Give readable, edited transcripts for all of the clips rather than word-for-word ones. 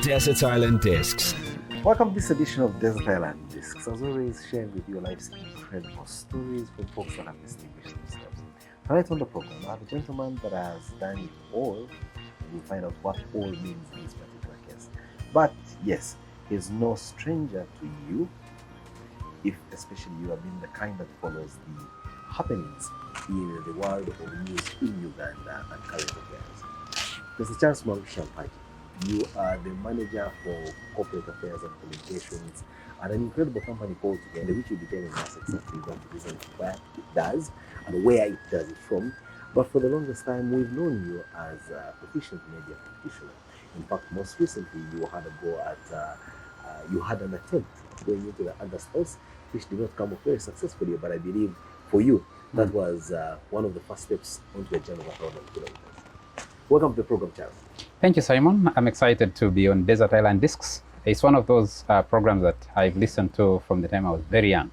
Desert Island Discs. Welcome to this edition of Desert Island Discs. As always, sharing with you life's incredible stories from folks that have distinguished themselves. Tonight on the program, I have a gentleman that has done it all, and we'll find out what all means in this particular case. But yes, he's no stranger to you, if especially you have been the kind that follows the happenings in the world of news in Uganda and current affairs. There's a chance, Mpagi. You are the manager for corporate affairs and communications at an incredible company called Mpagi, which you be telling us exactly what it is and where it does and where it does it from. But for the longest time, we've known you as a proficient media practitioner. In fact, most recently, you had a go at, you had an attempt going into the other space, which did not come off very successfully. But I believe for you, that was one of the first steps onto a journey of 1,000 kilometers. Welcome to the program, Charles. Thank you, Simon. I'm excited to be on Desert Island Discs. It's one of those programs that I've listened to from the time I was very young,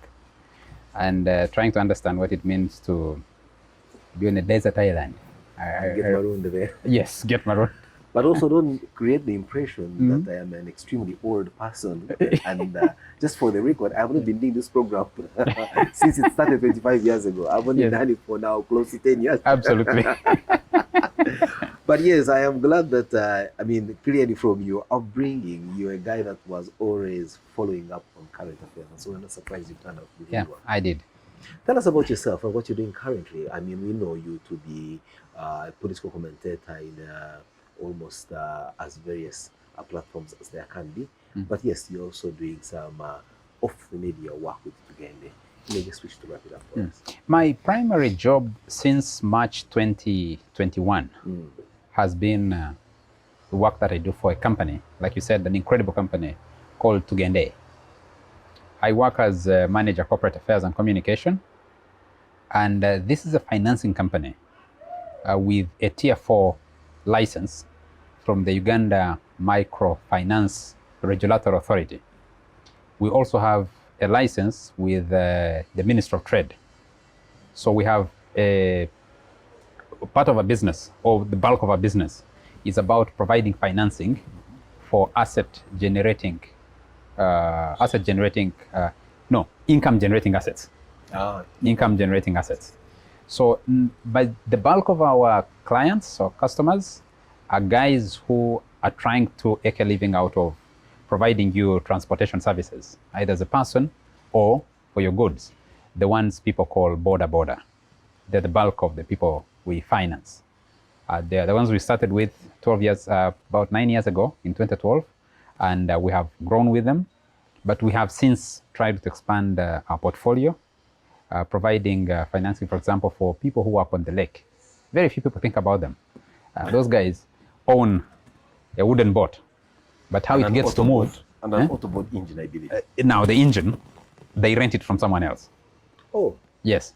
and trying to understand what it means to be on a desert island. Get marooned there. Yes, get marooned. But also don't create the impression that I am an extremely old person. And just for the record, I've not been doing this program since it started 25 years ago. I've only done it for now close to 10 years. Absolutely. But yes, I am glad that, clearly from your upbringing, you're a guy that was always following up on current affairs. And so we're not surprised you turned out to be Yeah, I did. Tell us about yourself and what you're doing currently. I mean, we know you to be a political commentator in almost as various platforms as there can be. But yes, you're also doing some off-the-media work with Uganda. Maybe switch to wrap it up for us. My primary job since March 2021 has been the work that I do for a company, like you said, an incredible company called Tugende. I work as manager corporate affairs and communication, and this is a financing company with a Tier 4 license from the Uganda Microfinance Regulatory Authority. We also have a license with the Ministry of Trade. So we have a part of our business, or the bulk of our business, is about providing financing for income generating assets. Income generating assets. So but the bulk of our clients or customers are guys who are trying to make a living out of providing you transportation services, either as a person or for your goods. The ones people call border. They're the bulk of the people we finance. They're the ones we started with about 9 years ago in 2012, and we have grown with them. But we have since tried to expand our portfolio, providing financing, for example, for people who work on the lake. Very few people think about them. Those guys own a wooden boat, but how it gets to move... And an autoboat engine, I believe. Now, the engine, they rent it from someone else. Oh. Yes.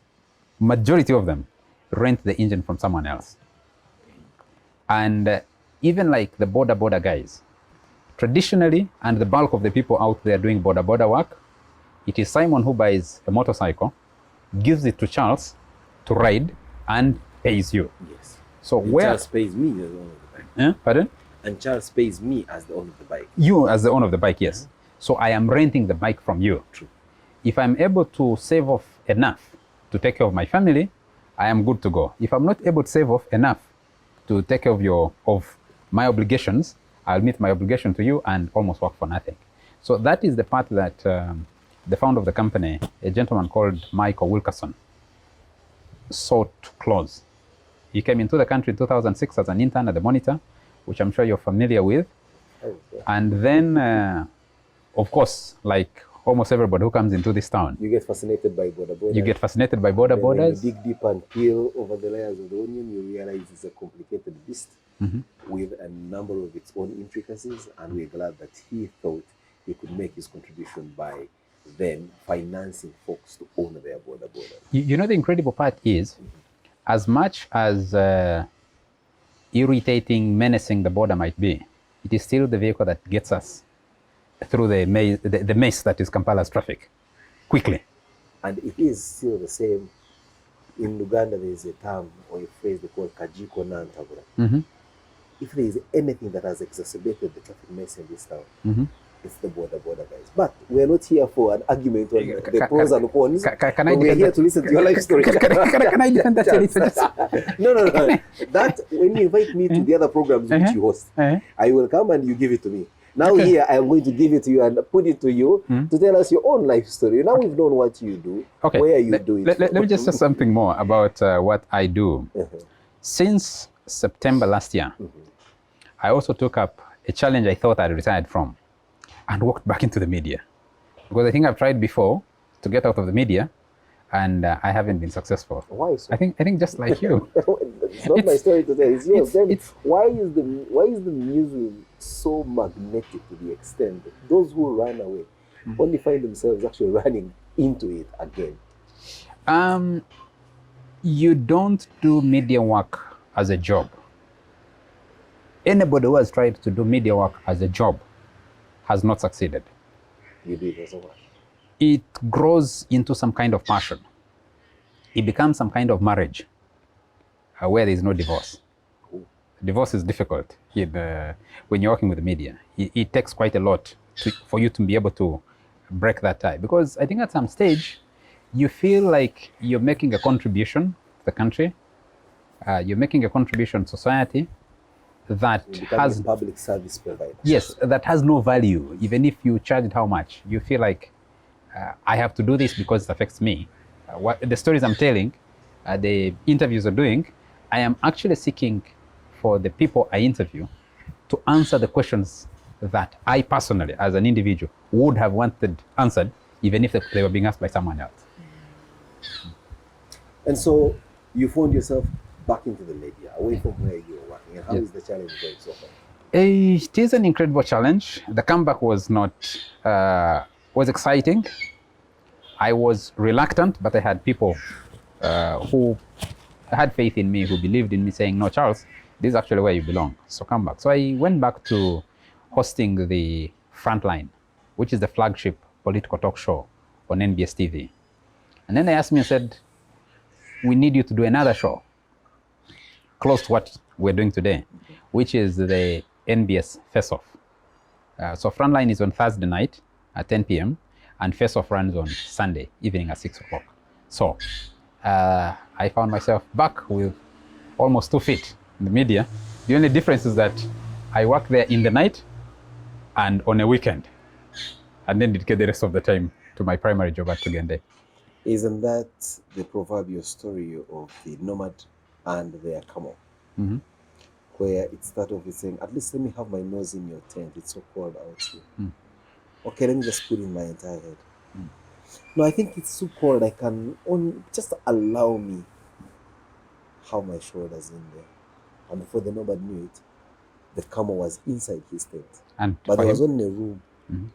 Majority of them rent the engine from someone else. And even like the border guys, traditionally, and the bulk of the people out there doing border work, it is Simon who buys a motorcycle, gives it to Charles to ride, and pays you. Yes. So and where... Charles pays me as the owner of the bike. Pardon? And Charles pays me as the owner of the bike. You as the owner of the bike, yes. So I am renting the bike from you. True. If I'm able to save off enough to take care of my family, I am good to go. If I'm not able to save off enough to take care of my obligations, I'll meet my obligation to you and almost work for nothing. So that is the part that the founder of the company, a gentleman called Michael Wilkerson, sought to close. He came into the country in 2006 as an intern at the Monitor, which I'm sure you're familiar with. Okay. And then, of course, like almost everybody who comes into this town, you get fascinated by border. You get fascinated by borders. When you dig deep and peel over the layers of the onion, you realize it's a complicated beast with a number of its own intricacies, and we're glad that he thought he could make his contribution by then financing folks to own their border. You know, the incredible part is, as much as irritating, menacing the border might be, it is still the vehicle that gets us through the maze that is Kampala's traffic quickly. And it is still the same. In Uganda, there is a term or a phrase they call Kajiko Nantabula. if there is anything that has exacerbated the traffic mess in this town, it's the border guys. But we're not here for an argument on the pros and cons. We're here to listen to your life story. Can I defend that a little bit? No. That when you invite me to the other programs which you host, I will come and you give it to me. Now here I am going to give it to you and put it to you to tell us your own life story. Now we've known what you do, where you do it. Let me just say something more about what I do. Since September last year, I also took up a challenge I thought I'd retired from and walked back into the media. Because I think I've tried before to get out of the media and I haven't been successful. Why so? I think just like you. It's not my story to tell, it's yours. Why is the newsroom so magnetic to the extent that those who run away only find themselves actually running into it again? You don't do media work as a job. Anybody who has tried to do media work as a job has not succeeded. You do it as a work. It grows into some kind of passion. It becomes some kind of marriage where there is no divorce. Divorce is difficult when you're working with the media. It takes quite a lot for you to be able to break that tie. Because I think at some stage, you feel like you're making a contribution to the country. You're making a contribution to society that has a public service provider. Yes, that has no value. Even if you charge it how much, you feel like I have to do this because it affects me. What the stories I'm telling, the interviews I'm doing, I am actually seeking for the people I interview to answer the questions that I personally, as an individual, would have wanted answered, even if they were being asked by someone else. And so you found yourself back into the media, away from where you were working. And how is the challenge going so far? It is an incredible challenge. The comeback was was exciting. I was reluctant, but I had people who had faith in me, who believed in me, saying, no, Charles, this is actually where you belong, so come back. So I went back to hosting the Frontline, which is the flagship political talk show on NBS TV. And then they asked me and said, we need you to do another show close to what we're doing today, which is the NBS Face Off. So Frontline is on Thursday night at 10 p.m. and Face Off runs on Sunday evening at 6 o'clock. So I found myself back with almost 2 feet in the media. The only difference is that I work there in the night and on a weekend, and then dedicate the rest of the time to my primary job at Tugende. Isn't that the proverbial story of the nomad and their camel? Where it started off with saying, at least let me have my nose in your tent, it's so cold out here. Okay, let me just put in my entire head. No, I think it's so cold, I can just allow me have my shoulders in there. And before the nomad knew it, the camel was inside his tent. But there was only a room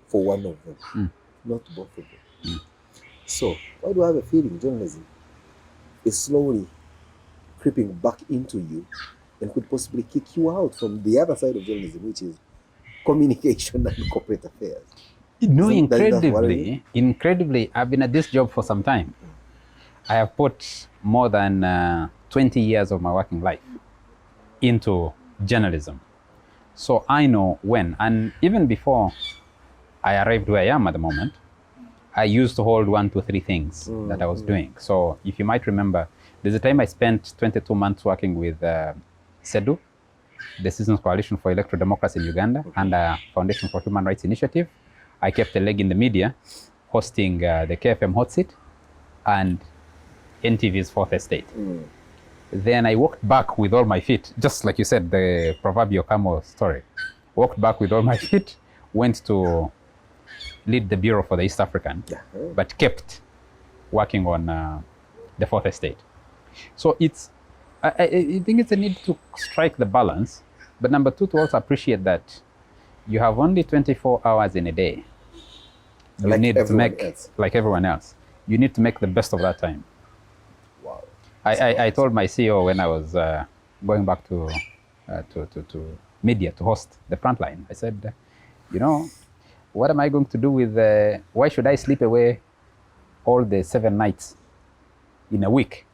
for one of them, not both of them. So, why do I have a feeling journalism is slowly creeping back into you and could possibly kick you out from the other side of journalism, which is communication and corporate affairs? No, incredibly, I've been at this job for some time. I have put more than 20 years of my working life into journalism. So I know when, and even before I arrived where I am at the moment, I used to hold 1, 2, 3 things that I was doing. So if you might remember, there's a time I spent 22 months working with SEDU, the Citizens Coalition for Electoral Democracy in Uganda, and Foundation for Human Rights Initiative. I kept a leg in the media, hosting the KFM Hot Seat and NTV's Fourth Estate. Then I walked back with all my feet, just like you said, the proverbial camel story. Walked back with all my feet, went to lead the bureau for the East African, but kept working on the Fourth Estate. So I think it's a need to strike the balance, but number two, to also appreciate that you have only 24 hours in a day. You need to make, like everyone else, you need to make the best of that time. Wow. I told my CEO when I was going back to media to host the Frontline, I said, you know, what am I going to do with, why should I sleep away all the 7 nights in a week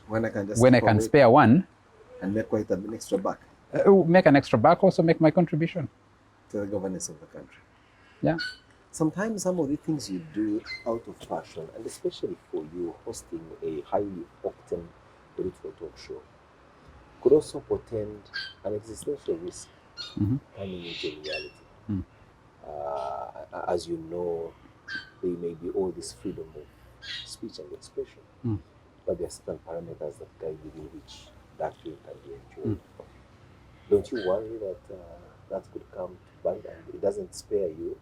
when I can just when I can spare one and make quite an extra buck? Make an extra buck, also make my contribution. To the governance of the country. Yeah. Sometimes some of the things you do out of passion, and especially for you hosting a highly octane political talk show, could also portend an existential risk turning into reality. As you know, there may be all this freedom of speech and expression, but there are certain parameters that guide within which that field can be enjoyed. Don't you worry that that could come to bite and it doesn't spare you,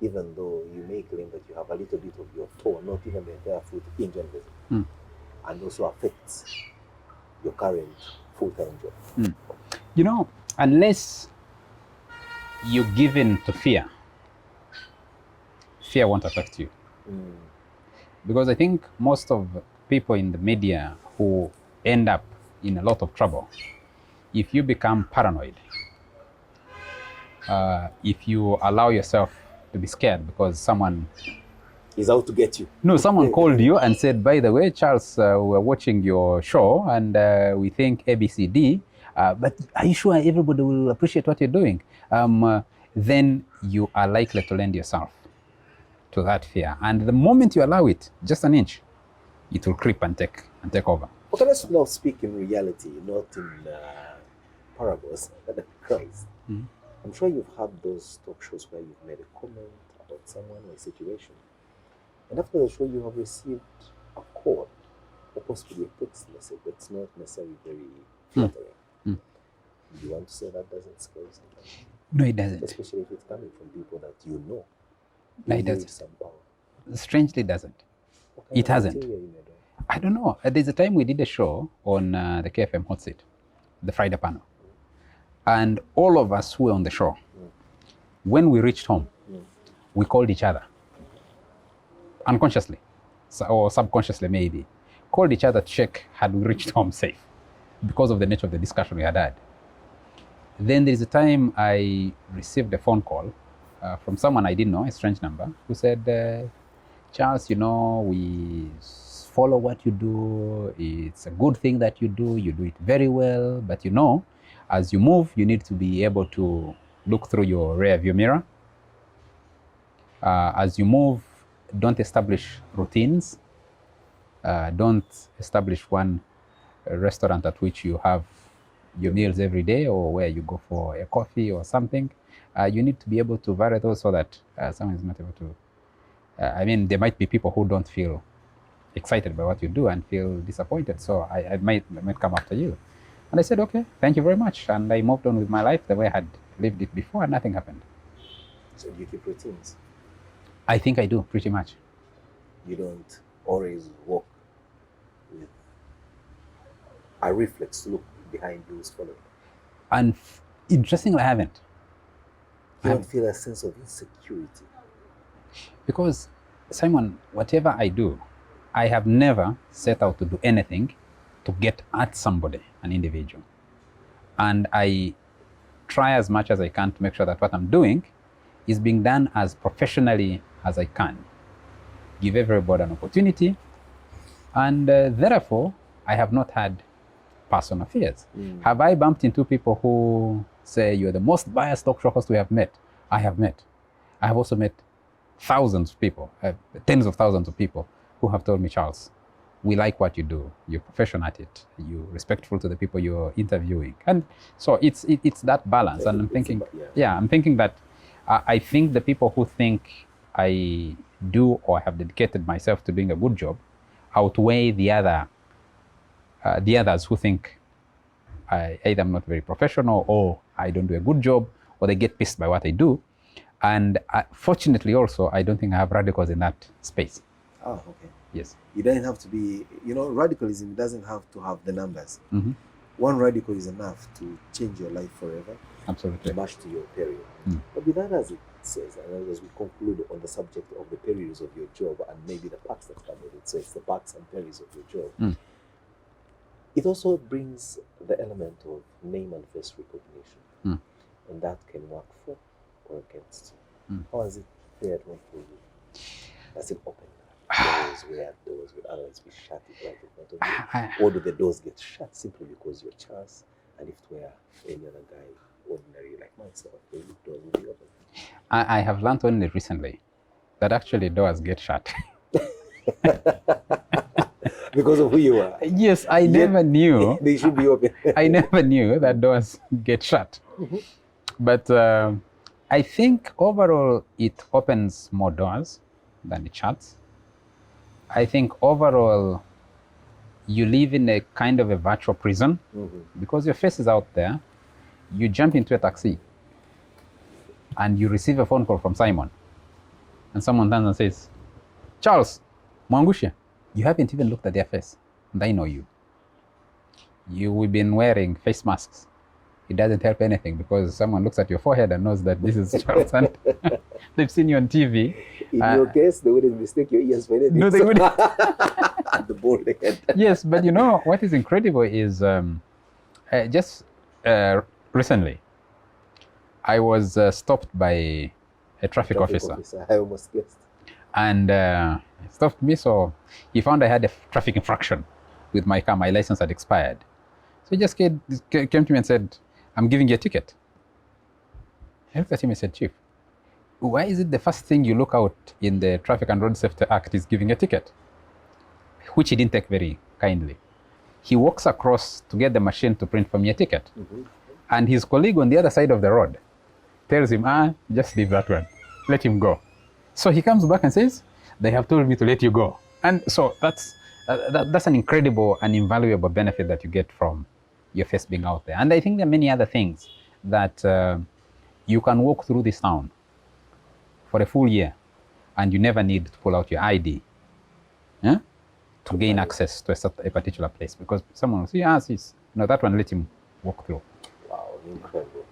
even though you may claim that you have a little bit of your toe, not even the entire foot, in journalism, and also affects your current full-time job? You know, unless you give in to fear, fear won't affect you. Because I think most of people in the media who end up in a lot of trouble, if you become paranoid, if you allow yourself to be scared because someone is out to get you. No, someone called you and said, by the way, Charles, we're watching your show and we think ABCD, but are you sure everybody will appreciate what you're doing? Then you are likely to lend yourself to that fear. And the moment you allow it, just an inch, it will creep and take over. Okay, let's now speak in reality, not in parables. Christ. I'm sure you've had those talk shows where you've made a comment about someone or a situation, and after the show you have received a call or possibly a text message that's not necessarily very flattering. Do you want to say that doesn't scare you sometimes? No, it doesn't. Especially if it's coming from people that you know. No, it doesn't. Some power. Strangely, it doesn't. It hasn't. I don't know. There's a time we did a show on the KFM Hot Seat, the Friday panel. And all of us who were on the show, when we reached home, we called each other. Unconsciously, or subconsciously maybe, called each other to check had we reached home safe because of the nature of the discussion we had had. Then there's a time I received a phone call from someone I didn't know, a strange number, who said, Charles, you know, we follow what you do. It's a good thing that you do it very well, but you know, as you move, you need to be able to look through your rear view mirror. As you move, don't establish routines. Don't establish one restaurant at which you have your meals every day or where you go for a coffee or something. You need to be able to vary those so that someone is not able to. I mean, there might be people who don't feel excited by what you do and feel disappointed. So I might come after you. And I said, okay, thank you very much. And I moved on with my life the way I had lived it before and nothing happened. So do you keep routines? I think I do, pretty much. You don't always walk with a reflex to look behind you who's following? And interestingly, I haven't. You don't feel a sense of insecurity? Because, Simon, whatever I do, I have never set out to do anything to get at somebody, an individual. And I try as much as I can to make sure that what I'm doing is being done as professionally as I can. Give everybody an opportunity. And therefore, I have not had personal fears. Have I bumped into people who say, you're the most biased talk show host we have met? I have met. I have also met thousands of people, tens of thousands of people who have told me, Charles, we like what you do. You're professional at it. You're respectful to the people you're interviewing. And so it's that balance. And I'm thinking, I'm thinking that I think the people who think I do or have dedicated myself to doing a good job outweigh the others who think either I'm not very professional or I don't do a good job or they get pissed by what I do. And fortunately also, I don't think I have radicals in that space. Oh, okay. Yes. You don't have to be, radicalism doesn't have to have the numbers. One radical is enough to change your life forever. Absolutely. Much to your period. But with that as it says, and as we conclude on the subject of the perils of your job and maybe the perks that come with it, so it's the perks and perils of your job, it also brings the element of name and face recognition. And that can work for or against you. How has it fared for you? Does it open doors where doors would otherwise be shut right in front of you? Or do the doors get shut simply because you're Charles And if it were any other guy, ordinary like myself, the doors would be open. I have learned only recently that actually doors get shut. Because of who you are. Yes, I never knew. They should be open. I never knew that doors get shut. But I think overall it opens more doors than it shuts. I think overall you live in a kind of a virtual prison because your face is out there. You jump into a taxi and you receive a phone call from Simon. And someone turns and says, Charles, Mwanguhya, you haven't even looked at their face. And I know you. We've been wearing face masks. It doesn't help anything because someone looks at your forehead and knows that this is Charles and they've seen you on TV. In your case, they wouldn't mistake your ears for anything. No, they wouldn't. The bald head. Yes, but you know, what is incredible is just recently, I was stopped by a traffic officer. I almost guessed. And he stopped me, so he found I had a traffic infraction with my car. My license had expired. So he just came to me and said, I'm giving you a ticket. I looked at him and said, Chief, why is it the first thing you look out in the Traffic and Road Safety Act is giving a ticket? Which he didn't take very kindly. He walks across to get the machine to print for me a ticket. And his colleague on the other side of the road tells him, just leave that one. Let him go. So he comes back and says, they have told me to let you go. And so that's an incredible and invaluable benefit that you get from your face being out there. And I think there are many other things that you can walk through this town for a full year and you never need to pull out your ID to gain access to a particular place because someone will say, that one, let him walk through. Wow, incredible.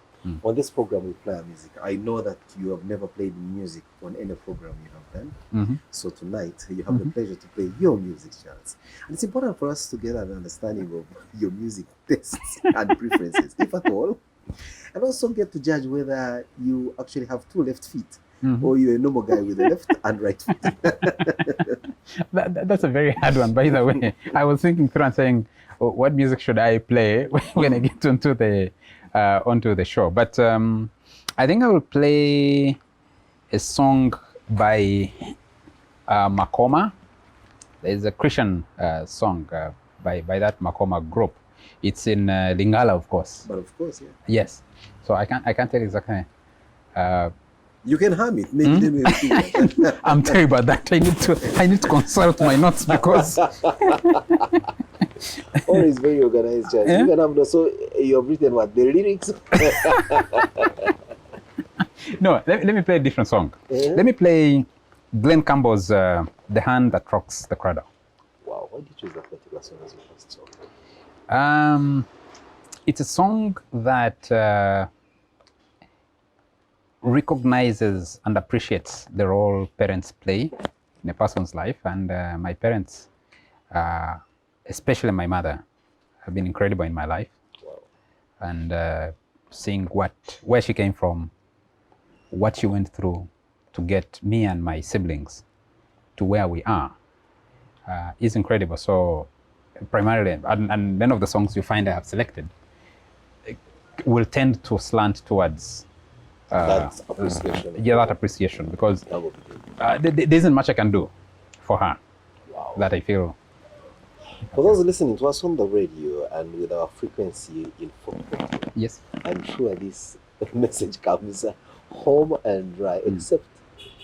On this program, we play music. I know that you have never played music on any program you have done. So tonight, you have the pleasure to play your music, Charles. And it's important for us to get an understanding of your music tastes and preferences, if at all. And also get to judge whether you actually have two left feet or you're a normal guy with a left and right foot. That's a very hard one, by the way. I was thinking through and saying, what music should I play when I get onto the show? But I think I will play a song by Makoma. There's a Christian song by that Makoma group. It's in Lingala, of course. But of course, yeah. Yes. So I can't tell exactly. You can hum it. Maybe I'm terrible at that. I need to consult my notes because. Always very organized, Charles. You can have so you have written what the lyrics. No, let me play a different song. Let me play Glenn Campbell's "The Hand That Rocks the Cradle." Wow, why did you choose that particular song as your first song? It's a song that recognizes and appreciates the role parents play in a person's life. And my parents, especially my mother, have been incredible in my life. Wow. And seeing where she came from, what she went through to get me and my siblings to where we are is incredible. So primarily, and many of the songs you find I have selected will tend to slant towards that appreciation. That appreciation, because there isn't much I can do for her. Wow. That I feel. For those listening to us on the radio and with our frequency in Fokpo, Yes. I'm sure this message comes home and dry, except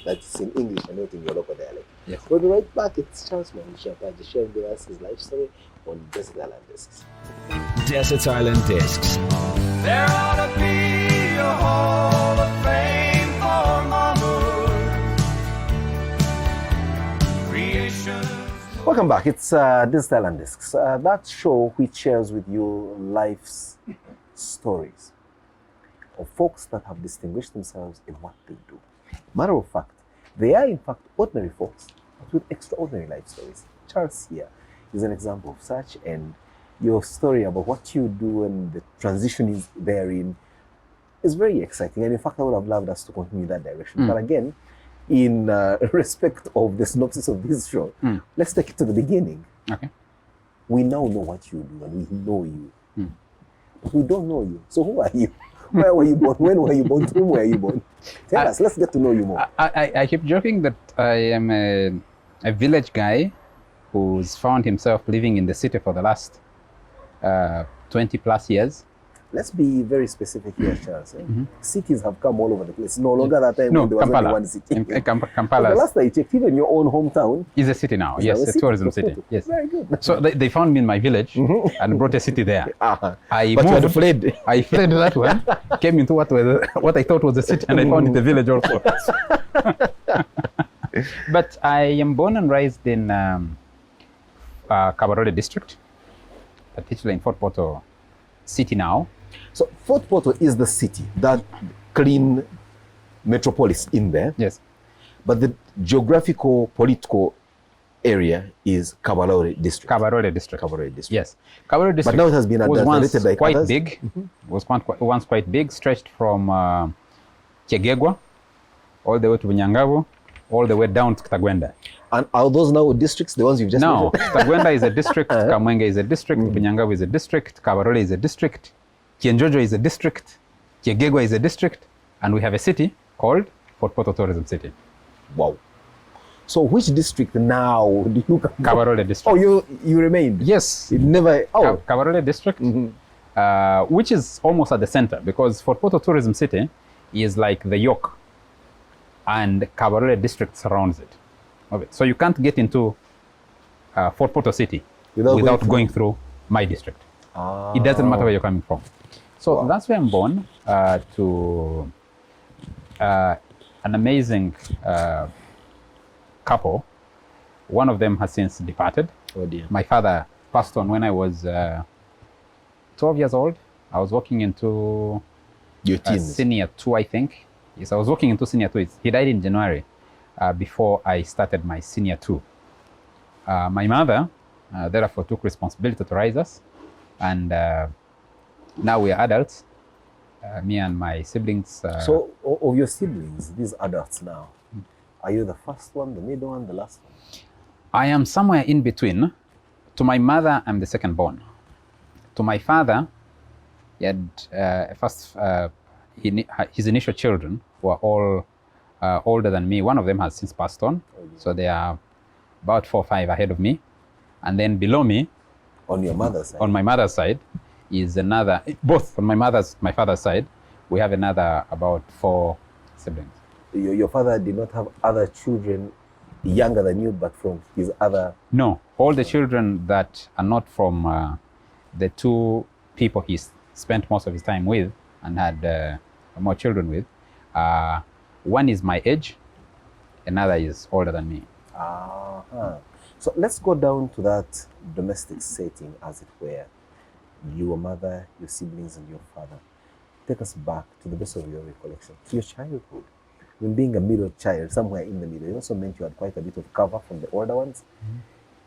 that it's in English and not in your local dialect. Yes. We'll be right back. It's Charles Mwanguhya sharing with us his life story on Desert Island Discs. Desert Island Discs. There ought to be a hall of fame for mama. Creation. Welcome back. It's Desert Island Discs, that show which shares with you life's stories of folks that have distinguished themselves in what they do. Matter of fact, they are in fact ordinary folks, but with extraordinary life stories. Charles here is an example of such, and your story about what you do and the transition is therein is very exciting. And in fact, I would have loved us to continue that direction. But again, in respect of the synopsis of this show, let's take it to the beginning. Okay. We now know what you do and we know you. We don't know you. So who are you? Where were you born? When were you born? To whom were you born? Tell us. Let's get to know you more. I keep joking that I am a village guy who's found himself living in the city for the last 20 plus years. Let's be very specific here, Charles. Cities have come all over the place. No longer that time when there was Kampala. only one city. Kampala The last I checked, even your own hometown is a city now. is Yes, now a tourism city. Yes. Very good. So they found me in my village and brought a city there. But I you had moved. fled. I fled that one, came into what I thought was a city, and I found it a village also. But I am born and raised in Kabarole district, particularly in Fort Portal city now. So Fort Portal is the city, that clean metropolis in there. Yes. But the geographical, political area is Kabarole district. Kabarole district. Kabarole district. Yes. Kabarole district. But now it has been was once adulterated like quite others. big. Was once quite big, stretched from Chegegwa all the way to Bunyangavu, all the way down to Kitagwenda. And are those now districts, the ones you've just No, mentioned? Kitagwenda is a district, Kamwenge is a district, Bunyangavu is a district, Kabarole is a district, Kienjojo is a district, Chegegwa is a district, and we have a city called Fort Portal Tourism City. Wow. So which district now do you come from? Kabarole district. Oh, you remained? Yes. It never, Kabarole district, which is almost at the center, because Fort Portal Tourism City is like the yoke, and Kabarole district surrounds it. Okay. So you can't get into Fort Portal City without going through my district. It doesn't matter where you're coming from. So that's where I'm born, to an amazing couple. One of them has since departed. Oh dear. My father passed on when I was 12 years old. I was walking into Your teens. senior 2, I think. Yes, I was walking into senior 2. He died in January before I started my senior 2. My mother, therefore, took responsibility to raise us. And now we are adults, me and my siblings. So of your siblings, these adults now, are you the first one, the middle one, the last one? I am somewhere in between. To my mother, I'm the second born. To my father, he had his initial children were all older than me. One of them has since passed on, so they are about 4 or 5 ahead of me. And then below me, On your mother's side? on my mother's side, is another, both on my father's side, we have another about 4 siblings. Your father did not have other children younger than you, but from his other... No, all the children that are not from the 2 people he spent most of his time with and had more children with, one is my age, another is older than me. So let's go down to that domestic setting, as it were. Your mother, your siblings, and your father. Take us back to the best of your recollection, to your childhood. When being a middle child, somewhere in the middle, it also meant you had quite a bit of cover from the older ones,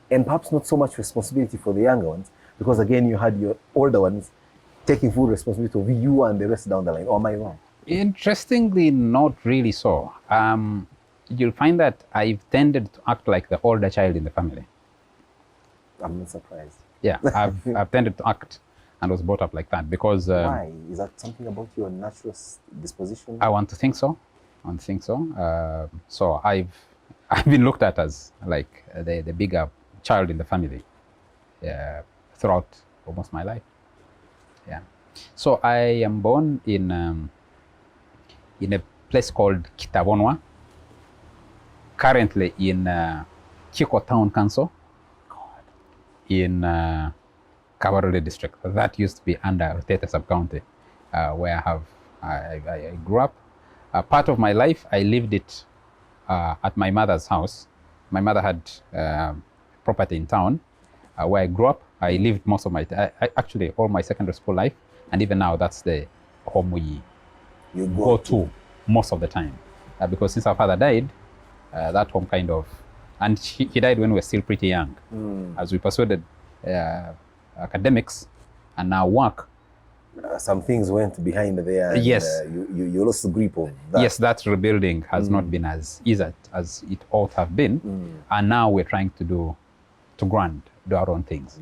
and perhaps not so much responsibility for the younger ones, because again, you had your older ones taking full responsibility of you and the rest down the line. Or am I wrong? Interestingly, not really so. You'll find that I've tended to act like the older child in the family. I'm not surprised. Yeah, I've tended to act and was brought up like that because... Why? Is that something about your natural disposition? I want to think so. So I've been looked at as like the bigger child in the family throughout almost my life. Yeah. So I am born in a place called Kitavonwa, currently in Chiko Town Council in Kabarole district. That used to be under Rutete sub-county, where I grew up. Part of my life, I lived it at my mother's house. My mother had property in town where I grew up. I lived most of my, actually all my secondary school life, and even now that's the home we go to most of the time. Because since our father died, that home kind of, and he died when we were still pretty young. As we pursued academics and now work. Some things went behind there. And, yes. You lost the grip of that. Yes, that rebuilding has not been as easy as it ought to have been. And now we're trying to do our own things.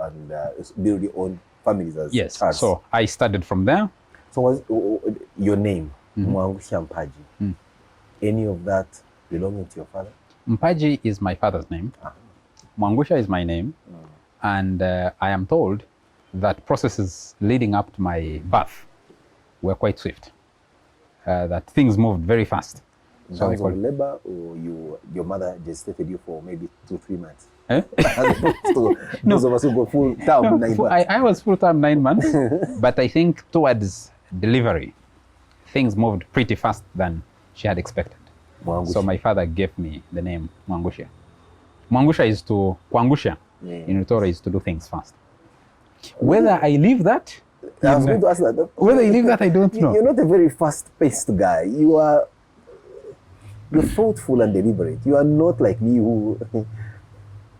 And build your own families as Yes. Charles. So I started from there. So was your name, Mwanguhya Mpagi, any of that belonging to your father? Mpagi is my father's name. Mwanguhya is my name. And I am told that processes leading up to my birth were quite swift. That things moved very fast. In terms of labor, or your mother gestated you for maybe 2-3 months? Eh? So those of us who go full term, 9 months. I was full time 9 months, but I think towards delivery, things moved pretty fast than she had expected. Mwanguhya. So my father gave me the name Mwanguhya. Mwanguhya is to Kwangusha in Rutoro is to do things fast. Whether I leave that, I was going to ask that. whether I leave that, I don't know. You're not a very fast-paced guy. You're thoughtful and deliberate. You are not like me who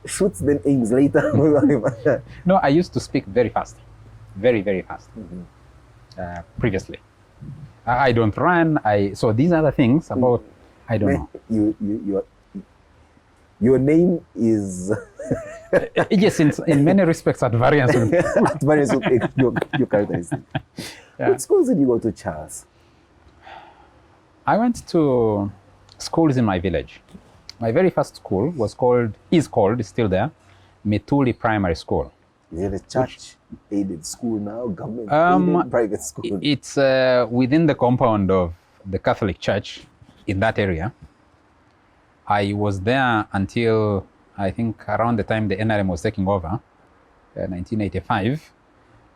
shoots then aims later. No, I used to speak very fast, very, very fast. Previously, I don't run. So these are the things about. I don't know. Your name is Yes, in many respects at variance. at variance with your characteristics. Yeah. What schools did you go to, Charles? I went to schools in my village. My very first school is still there, Metuli Primary School. Is it a church-aided school now, government-aided, private school? It's within the compound of the Catholic Church in that area. I was there until I think around the time the NRM was taking over, 1985.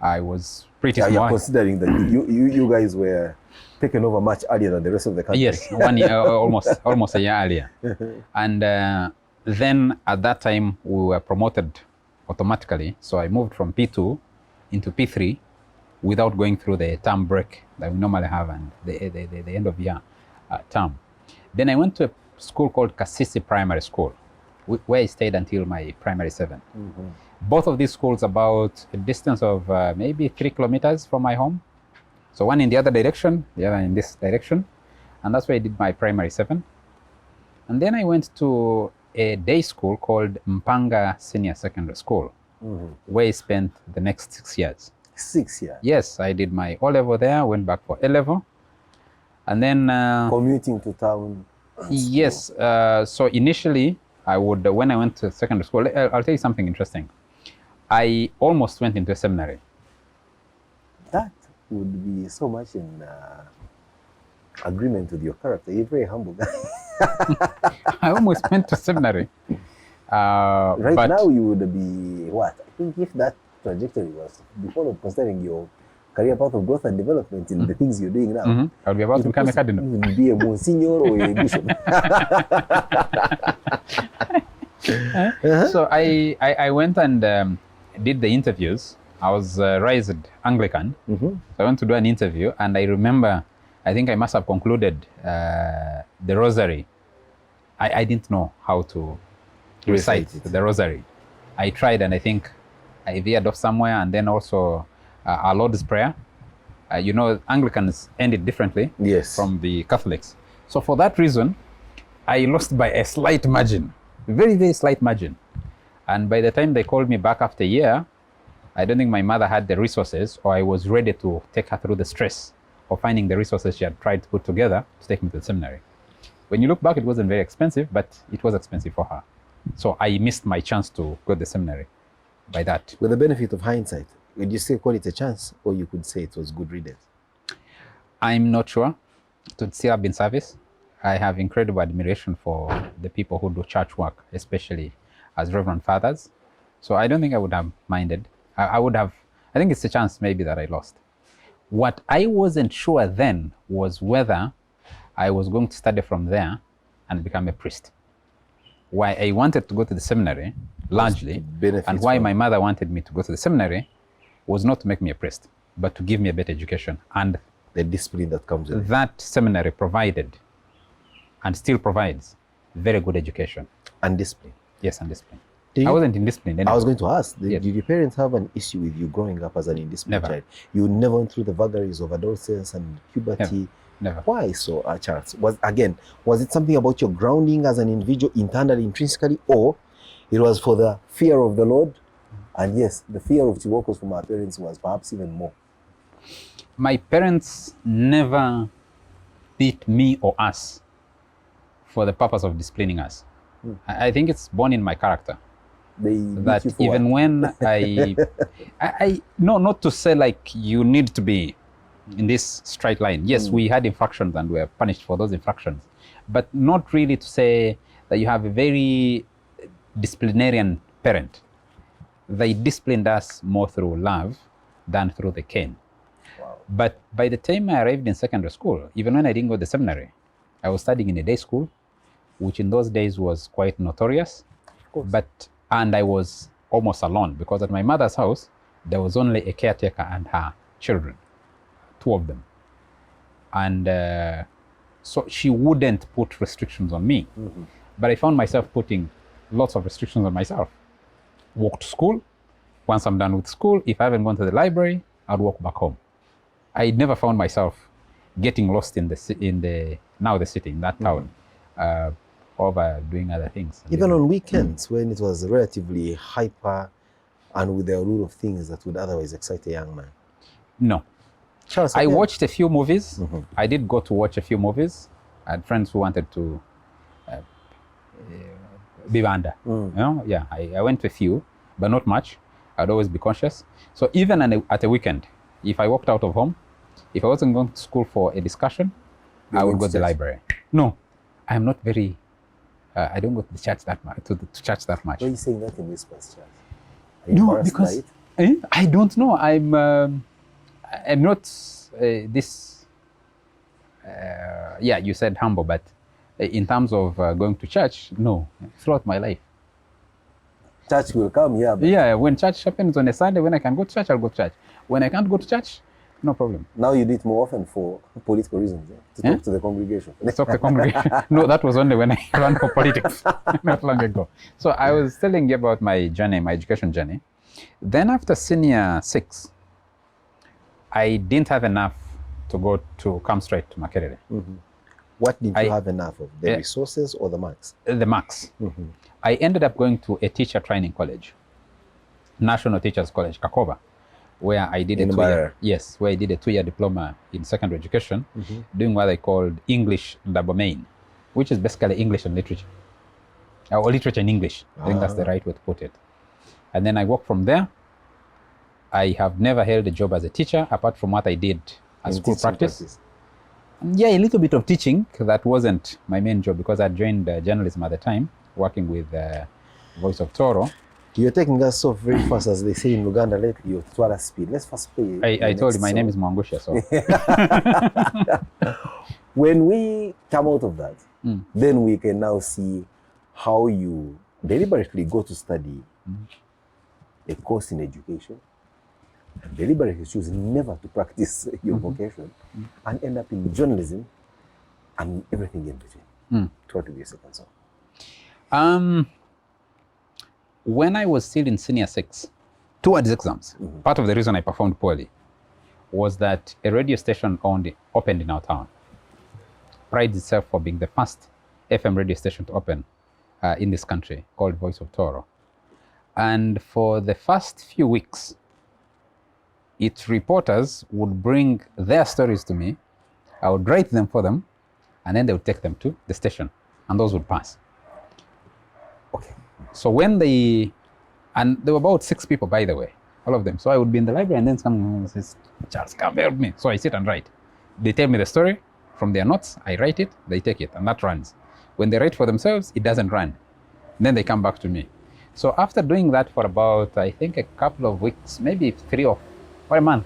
I was pretty small. You're considering that you guys were taken over much earlier than the rest of the country. Yes, 1 year, almost a year earlier. And then at that time we were promoted automatically. So I moved from P2 into P3 without going through the term break that we normally have and the end of year term. Then I went to a school called Kasisi Primary School, where I stayed until my primary 7. Both of these schools about a distance of maybe 3 kilometers from my home. So one in the other direction, the other in this direction. And that's where I did my primary 7. And then I went to a day school called Mpanga Senior Secondary School, where I spent the next 6 years. 6 years? Yes, I did my O-level there, went back for A-level. And then... commuting to town? Yes. So initially, when I went to secondary school, I'll tell you something interesting. I almost went into a seminary. That would be so much in agreement with your character. You're a very humble guy. I almost went to seminary. Right now, you would be what? I think if that trajectory was before considering your career path of growth and development in the things you're doing now, I'll be about to become a cardinal. You would be a monsignor or a bishop. So I went and did the interviews. I was raised Anglican. So I went to do an interview, and I remember, I think I must have concluded the rosary. I didn't know how to recite the rosary. I tried, and I think I veered off somewhere, and then also our Lord's Prayer. Anglicans end it differently from the Catholics. So for that reason, I lost by a slight margin, very, very slight margin. And by the time they called me back after a year, I don't think my mother had the resources, or I was ready to take her through the stress of finding the resources she had tried to put together to take me to the seminary. When you look back, it wasn't very expensive, but it was expensive for her. So I missed my chance to go to the seminary by that. With the benefit of hindsight, would you still call it a chance, or you could say it was good riddance? I'm not sure. It would still have been service. I have incredible admiration for the people who do church work, especially as Reverend Fathers. So I don't think I would have minded. I think it's a chance maybe that I lost. What I wasn't sure then was whether I was going to study from there and become a priest. Why I wanted to go to the seminary, largely, and why my mother wanted me to go to the seminary was not to make me a priest, but to give me a better education. And the discipline that comes with it. That seminary provided, and still provides, very good education. And discipline. Yes, and discipline. I wasn't indisciplined anyway. I was going to ask, did your parents have an issue with you growing up as an indisciplined child? You never went through the vagaries of adolescence and puberty? Never. Why so, Charles? Was it something about your grounding as an individual internally, intrinsically, or it was for the fear of the Lord And yes, the fear of chibokos from our parents was perhaps even more. My parents never beat me or us for the purpose of disciplining us. I think it's born in my character. They beat That you for even what? when no, not to say like you need to be in this straight line. Yes, we had infractions and we were punished for those infractions, but not really to say that you have a very disciplinarian parent. They disciplined us more through love than through the cane. Wow. But by the time I arrived in secondary school, even when I didn't go to seminary, I was studying in a day school, which in those days was quite notorious. And I was almost alone because at my mother's house, there was only a caretaker and her children, 2 of them. And so she wouldn't put restrictions on me. But I found myself putting lots of restrictions on myself. Walk to school. Once I'm done with school, if I haven't gone to the library, I'd walk back home. I never found myself getting lost in the city, in that town, over doing other things. Even on weekends when it was relatively hyper and with the rule of things that would otherwise excite a young man. No. Charles, I again? watched a few movies. I did go to watch a few movies. I had friends who wanted to be banda. You know? Yeah, I went to a few, but not much. I'd always be conscious. So even at a weekend, if I walked out of home, if I wasn't going to school for a discussion, I would go to the library. No, I'm not very, I don't go to the church that much, to church that much. Why are you saying that in whispers, Charles? Are you No, embarrassed by because it? I don't know. I'm not this. Yeah, you said humble, but in terms of going to church, no. Throughout my life. Church will come here. But Yeah, when church happens on a Sunday, when I can go to church, I'll go to church. When I can't go to church, no problem. now you do it more often for political reasons, to talk to the congregation. Let's talk the congregation. No, that was only when I ran for politics, not long ago. So I was telling you about my journey, my education journey. Then after senior 6, I didn't have enough to come straight to Makerere. What did you have enough of? The resources or the marks? The marks. I ended up going to a teacher training college, National Teachers College, Kakoba, where I did where I did a 2-year diploma in secondary education, doing what I called English double main, which is basically English and literature, or literature and English. I think that's the right way to put it. And then I worked from there. I have never held a job as a teacher, apart from what I did as school practice. Yeah, a little bit of teaching. That wasn't my main job because I joined journalism at the time, working with Voice of Toro. You're taking us so very fast, as they say in Uganda lately, you're Twala speed. Let's first play. I told you my name is Mwanguhya, so. When we come out of that, then we can now see how you deliberately go to study a course in education, and deliberately choose never to practice your vocation, and end up in journalism and everything in between. Try to be a second song. When I was still in senior 6, towards exams, part of the reason I performed poorly was that a radio station opened in our town. Prides itself for being the first FM radio station to open in this country, called Voice of Toro. And for the first few weeks, its reporters would bring their stories to me. I would write them for them, and then they would take them to the station, and those would pass. Okay. So when and there were about 6 people, by the way, all of them. So I would be in the library, and then someone says, Charles, come help me. So I sit and write. They tell me the story from their notes. I write it, they take it, and that runs. When they write for themselves, it doesn't run. Then they come back to me. So after doing that for about, I think, a couple of weeks, maybe 3 or a month,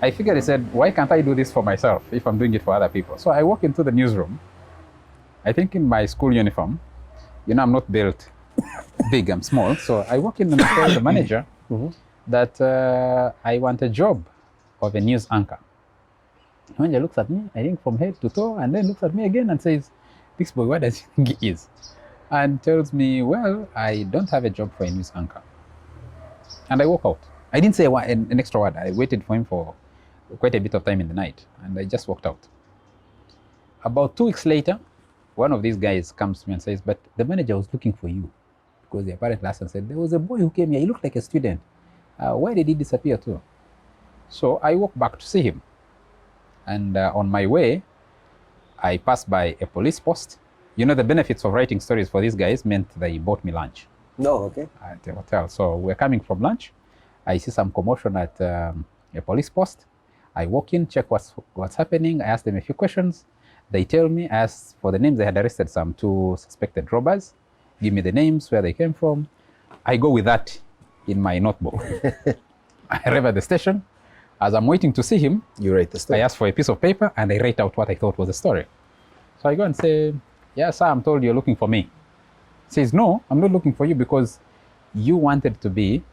I figured, I said, why can't I do this for myself if I'm doing it for other people? So I walk into the newsroom, I think in my school uniform. You know, I'm not built big, I'm small. So I walk in and I tell the manager that I want a job of a news anchor. The manager looks at me, I think from head to toe, and then looks at me again and says, this boy, what does he think he is? And tells me, well, I don't have a job for a news anchor. And I walk out. I didn't say an extra word. I waited for him for quite a bit of time in the night, and I just walked out. About 2 weeks later, one of these guys comes to me and says, but the manager was looking for you. because the apparently asked and said, there was a boy who came here, he looked like a student. Why did he disappear too? So I walked back to see him. And on my way, I passed by a police post. You know, the benefits of writing stories for these guys meant they bought me lunch. No, okay. At the hotel. So we're coming from lunch. I see some commotion at a police post. I walk in, check what's happening. I ask them a few questions. They tell me, I ask for the names. They had arrested some 2 suspected robbers. Give me the names, where they came from. I go with that in my notebook. I arrive at the station. As I'm waiting to see him, You write the story. I ask for a piece of paper and I write out what I thought was the story. So I go and say, yeah, sir, I'm told you're looking for me. He says, no, I'm not looking for you because you wanted to be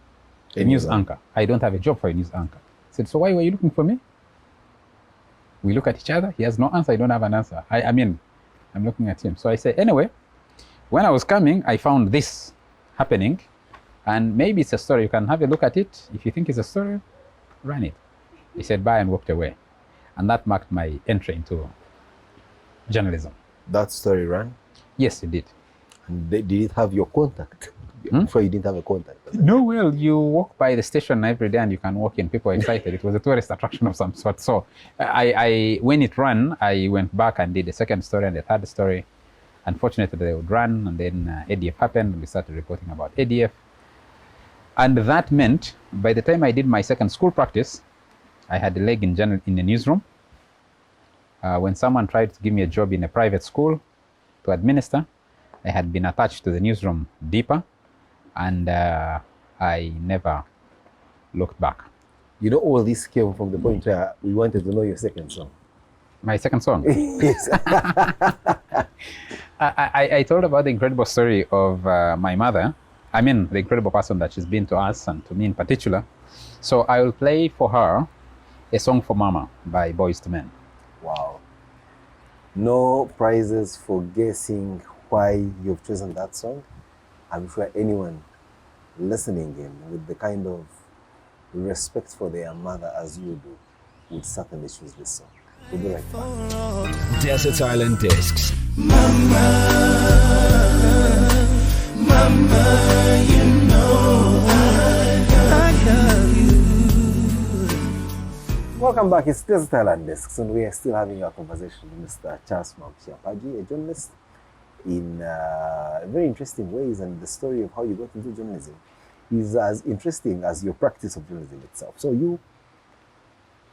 a news anchor. I don't have a job for a news anchor. I said, so why were you looking for me? We look at each other. He has no answer. I don't have an answer. I mean, I'm looking at him. So I say, anyway, when I was coming, I found this happening. And maybe it's a story. You can have a look at it. If you think it's a story, run it. He said, bye, and walked away. And that marked my entry into journalism. That story ran. Yes, it did. And did it have your contact? Before you didn't have a contact. No, well, you walk by the station every day and you can walk in. People are excited. It was a tourist attraction of some sort. So when it ran, I went back and did the second story and the third story. Unfortunately, they would run, and then ADF happened. We started reporting about ADF. And that meant by the time I did my second school practice, I had a leg in the newsroom. When someone tried to give me a job in a private school to administer, I had been attached to the newsroom deeper, and I never looked back. You know, all this came from the point where we wanted to know your second song. My second song? Yes. I told about the incredible story of my mother. I mean, the incredible person that she's been to us and to me in particular. So I will play for her a song for Mama by Boyz II Men. Wow. No prizes for guessing why you've chosen that song. I'm sure anyone listening in with the kind of respect for their mother as you do would certainly choose this song. We'll be right back. Desert Island Discs. Mama, you know I love you. Welcome back. It's Desert Island Discs, and we are still having our conversation with Mr. Charles Mpagi, a journalist in very interesting ways, and the story of how you got into journalism is as interesting as your practice of journalism itself. So you,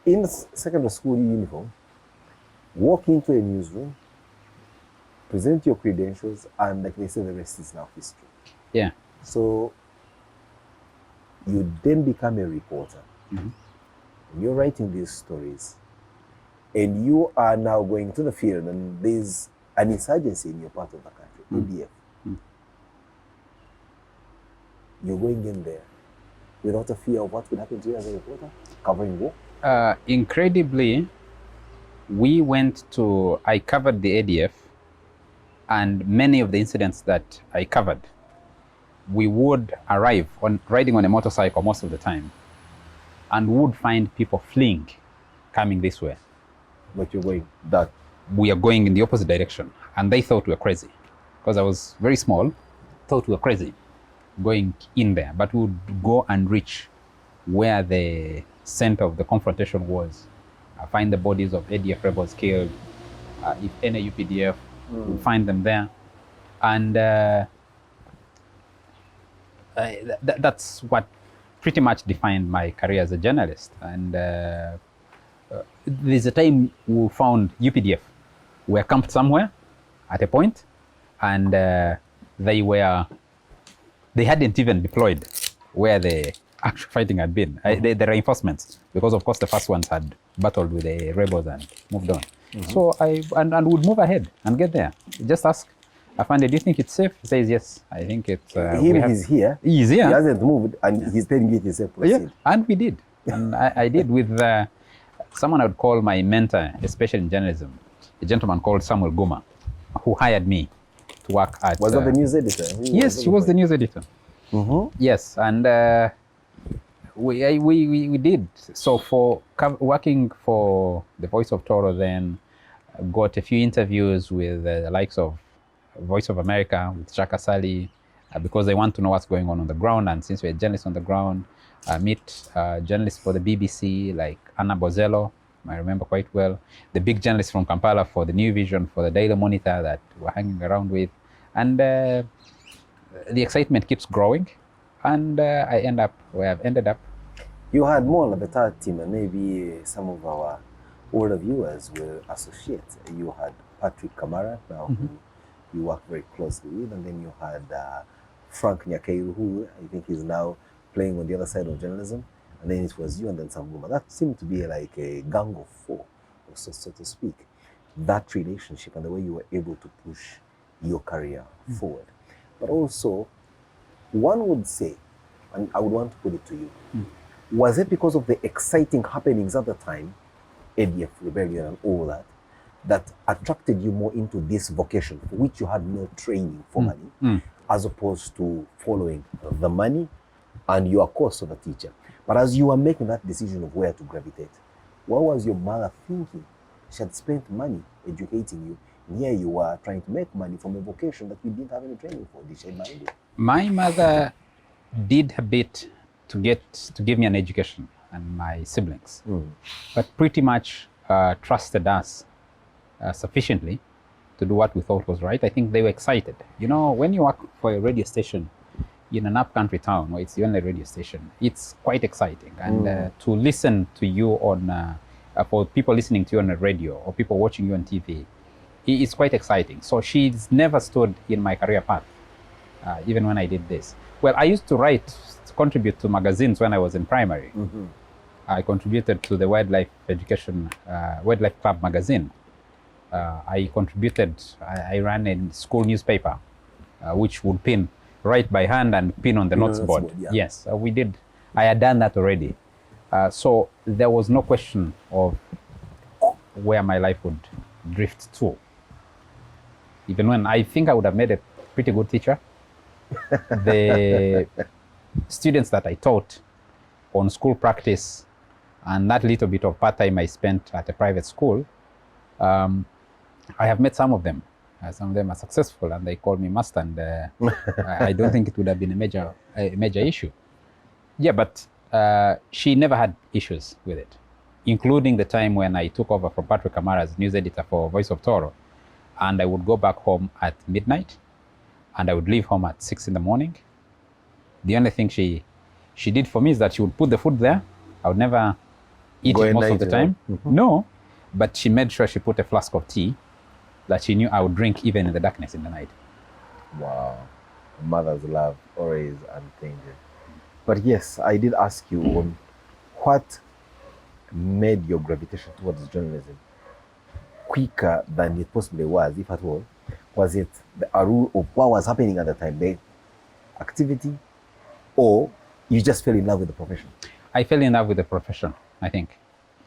in secondary school uniform, walk into a newsroom, present your credentials, and like they say, the rest is now history. Yeah. So you then become a reporter. Mm-hmm. And you're writing these stories, and you are now going to the field, and there's an insurgency in your part of the country, ADF. You're going in there without a fear of what would happen to you as a reporter, covering war? Incredibly, I covered the ADF, and many of the incidents that I covered, we would arrive riding on a motorcycle most of the time, and would find people fleeing, coming this way. But you're going that. We are going in the opposite direction, and they thought we were crazy, because I was very small, thought we were crazy going in there, but we would go and reach where the center of the confrontation was, find the bodies of ADF rebels killed, if any UPDF, we'd find them there. And that's what pretty much defined my career as a journalist. And there's a time we found UPDF were camped somewhere at a point, and they hadn't even deployed where the actual fighting had been. The reinforcements, because of course the first ones had battled with the rebels and moved on. So I would move ahead and get there. Just ask Afande, do you think it's safe? He says yes. I think it's. He's here. He's here. He hasn't moved, and he's telling you it's safe. Yeah, and we did. And I did with someone I would call my mentor, especially in journalism, a gentleman called Samuel Guma, who hired me to work at. Was that the news editor? Yes, he was the news editor. Yes, and we did. So for working for the Voice of Toro, then got a few interviews with the likes of Voice of America, with Shaka Sali, because they want to know what's going on the ground. And since we're journalists on the ground, meet journalists for the BBC like Anna Bozello, I remember quite well, the big journalists from Kampala for the New Vision, for the Daily Monitor that we're hanging around with. And the excitement keeps growing. And I end up where I've ended up. You had more of the third team, and maybe some of our older viewers will associate. You had Patrick Kamara, now who you work very closely with, and then you had Frank Nyakeiru, who I think is now playing on the other side of journalism, and then it was you and then Sanguma. That seemed to be like a gang of four, so to speak. That relationship and the way you were able to push your career forward. But also, one would say, and I would want to put it to you, was it because of the exciting happenings at the time, ADF rebellion and all that, that attracted you more into this vocation for which you had no training formally, as opposed to following the money and your course of a teacher? But as you were making that decision of where to gravitate, what was your mother thinking? She had spent money educating you, and here you were trying to make money from a vocation that you didn't have any training for. Did she mind it? My mother did a bit to give me an education, and my siblings, but pretty much trusted us sufficiently to do what we thought was right. I think they were excited. You know, when you work for a radio station in an upcountry town where it's the only radio station, it's quite exciting. And to listen to you on, for people listening to you on the radio or people watching you on TV, it's quite exciting. So she's never stood in my career path, even when I did this. Well, I used to contribute to magazines when I was in primary. I contributed to the Wildlife Education, Wildlife Club magazine. I ran a school newspaper, which would pin write by hand and pin on the notes board. Yeah. Yes, we did. I had done that already. So there was no question of where my life would drift to. Even when I think I would have made a pretty good teacher. The students that I taught on school practice and that little bit of part-time I spent at a private school, I have met some of them. Some of them are successful and they call me master, and I don't think it would have been a major issue. Yeah, but she never had issues with it, including the time when I took over from Patrick Kamara as news editor for Voice of Toro, and I would go back home at midnight and I would leave home at 6 in the morning. The only thing she did for me is that she would put the food there. I would never eat it most of the time. No, but she made sure she put a flask of tea that she knew I would drink even in the darkness in the night. Wow. Mother's love always unchanging. But yes, I did ask you on what made your gravitation towards journalism quicker than it possibly was, if at all. Was it the rule of what was happening at the time, the activity, or you just fell in love with the profession? I fell in love with the profession, I think,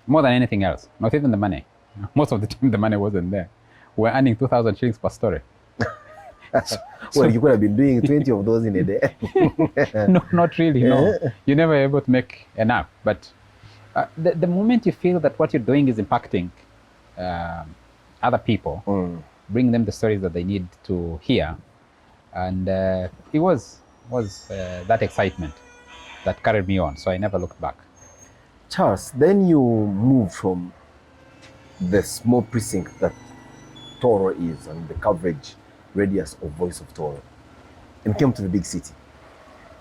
more than anything else, not even the money. Most of the time the money wasn't there. We're earning 2,000 shillings per story. Well, you could have been doing 20 of those in a day. No, not really, no. You're never able to make enough. But the moment you feel that what you're doing is impacting other people, bring them the stories that they need to hear. And it was that excitement that carried me on. So I never looked back. Charles, then you moved from the small precinct that Toro is and the coverage radius of Voice of Toro and came to the big city.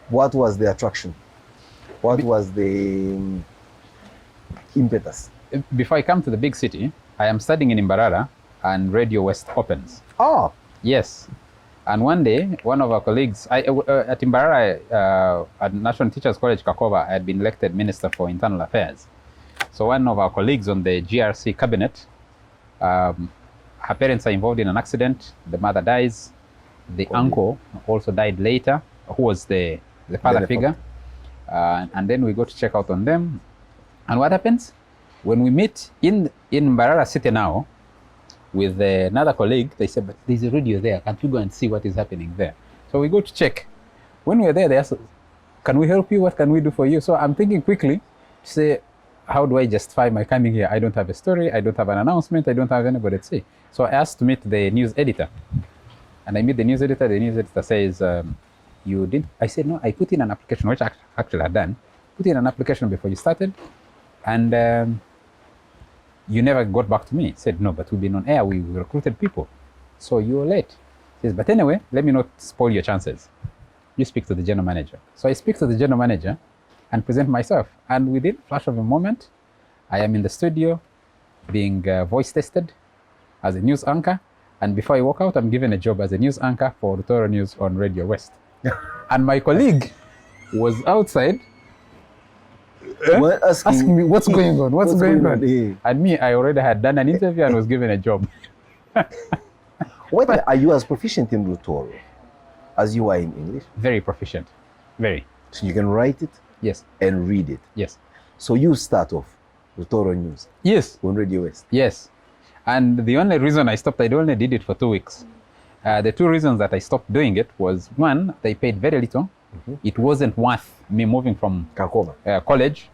What was the attraction? What was the impetus? Before I come to the big city, I am studying in Mbarara and Radio West opens. Oh. Yes. And one day, one of our colleagues, at Mbarara, at National Teachers College, Kakova, I had been elected Minister for Internal Affairs. So one of our colleagues on the GRC cabinet, her parents are involved in an accident. The mother dies. The uncle also died later, who was the father figure. And then we go to check out on them. And what happens? When we meet in Mbarara City now with another colleague, they said, but there's a radio there. Can't you go and see what is happening there? So we go to check. When we were there, they asked, can we help you? What can we do for you? So I'm thinking quickly to say, how do I justify my coming here? I don't have a story. I don't have an announcement. I don't have anybody to see. So I asked to meet the news editor. And I meet the news editor. The news editor says, you didn't? I said, no, I put in an application, which I actually had done. Put in an application before you started, and you never got back to me. He said, no, but we've been on air, we recruited people. So you were late. He says, but anyway, let me not spoil your chances. You speak to the general manager. So I speak to the general manager and present myself. And within a flash of a moment, I am in the studio being voice tested as a news anchor. And before I walk out, I'm given a job as a news anchor for Rutoro News on Radio West. And my colleague was outside asking me, what's going on? What's going on? Yeah. And me, I already had done an interview and was given a job. Are you as proficient in Rutoro as you are in English? Very proficient. Very. So you can write it Yes. and read it. Yes. So you start off Rutoro News Yes. on Radio West. Yes. And the only reason I stopped, I only did it for 2 weeks. The two reasons that I stopped doing it was, one, they paid very little. It wasn't worth me moving from Kakoma. college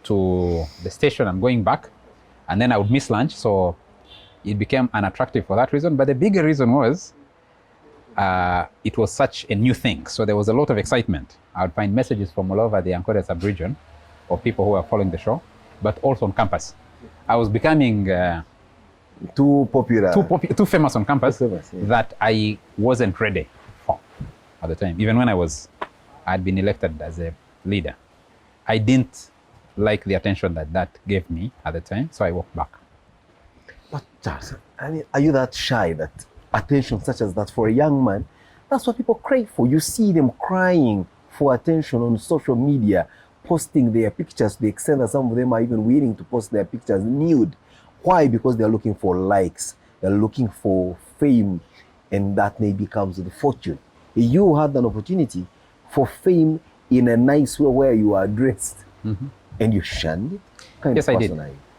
to the station and going back. And then I would miss lunch. So it became unattractive for that reason. But the bigger reason was it was such a new thing. So there was a lot of excitement. I would find messages from all over the Ankole sub-region of people who were following the show, but also on campus. I was becoming Too popular. too famous on campus Too famous, yeah. that I wasn't ready for at the time. Even when I'd been elected as a leader. I didn't like the attention that gave me at the time, so I walked back. But Charles, I mean, are you that shy that attention such as that for a young man, that's what people crave for? You see them crying for attention on social media, posting their pictures to the extent that some of them are even willing to post their pictures nude. Why? Because they're looking for likes, they're looking for fame, and that maybe comes with fortune. You had an opportunity for fame in a nice way where you are dressed, and you shunned it? Yes, I did.